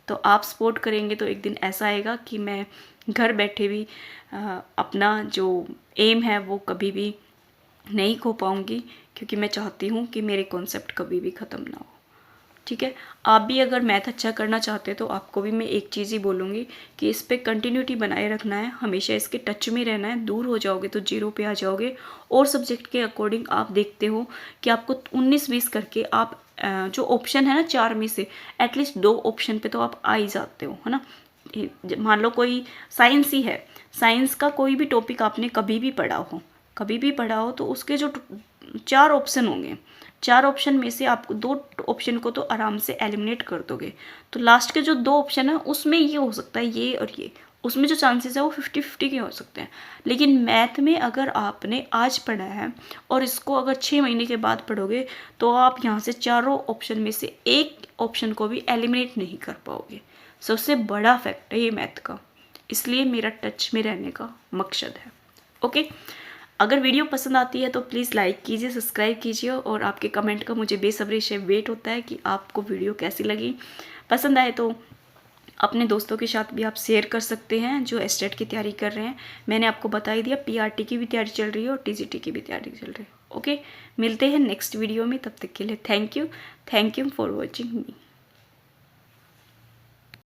तो आप सपोर्ट करेंगे तो एक दिन ऐसा आएगा कि मैं घर बैठे भी अपना जो एम है वो कभी भी नहीं खो पाऊँगी, क्योंकि मैं चाहती हूँ कि मेरे कॉन्सेप्ट कभी भी ख़त्म ना हो। ठीक है, आप भी अगर मैथ अच्छा करना चाहते हैं तो आपको भी मैं एक चीज़ ही बोलूँगी कि इस पे कंटिन्यूटी बनाए रखना है, हमेशा इसके टच में रहना है। दूर हो जाओगे तो 0 पे आ जाओगे। और सब्जेक्ट के अकॉर्डिंग आप देखते हो कि आपको 19-20 करके आप जो ऑप्शन है ना 4 में से एटलीस्ट 2 ऑप्शन पे तो आप आ ही जाते हो, है ना। मान लो कोई साइंस ही है, साइंस का कोई भी टॉपिक आपने कभी भी पढ़ा हो तो उसके जो 4 ऑप्शन होंगे, 4 ऑप्शन में से आपको 2 ऑप्शन को तो आराम से एलिमिनेट कर दोगे। तो लास्ट के जो 2 ऑप्शन है उसमें ये हो सकता है ये और ये, उसमें जो चांसेस है वो 50-50 के हो सकते हैं। लेकिन मैथ में अगर आपने आज पढ़ा है और इसको अगर 6 महीने के बाद पढ़ोगे तो आप यहाँ से चारों ऑप्शन में से एक ऑप्शन को भी एलिमिनेट नहीं कर पाओगे। सबसे बड़ा फैक्ट है ये मैथ का, इसलिए मेरा टच में रहने का मकसद है। ओके, अगर वीडियो पसंद आती है तो प्लीज़ लाइक कीजिए, सब्सक्राइब कीजिए, और आपके कमेंट का मुझे बेसब्री से वेट होता है कि आपको वीडियो कैसी लगी। पसंद आए तो अपने दोस्तों के साथ भी आप शेयर कर सकते हैं जो एस्टेट की तैयारी कर रहे हैं। मैंने आपको बता ही दिया, पीआरटी की भी तैयारी चल रही है और टीजीटी की भी तैयारी चल रही है। ओके, मिलते हैं नेक्स्ट वीडियो में, तब तक के लिए thank you for watching me.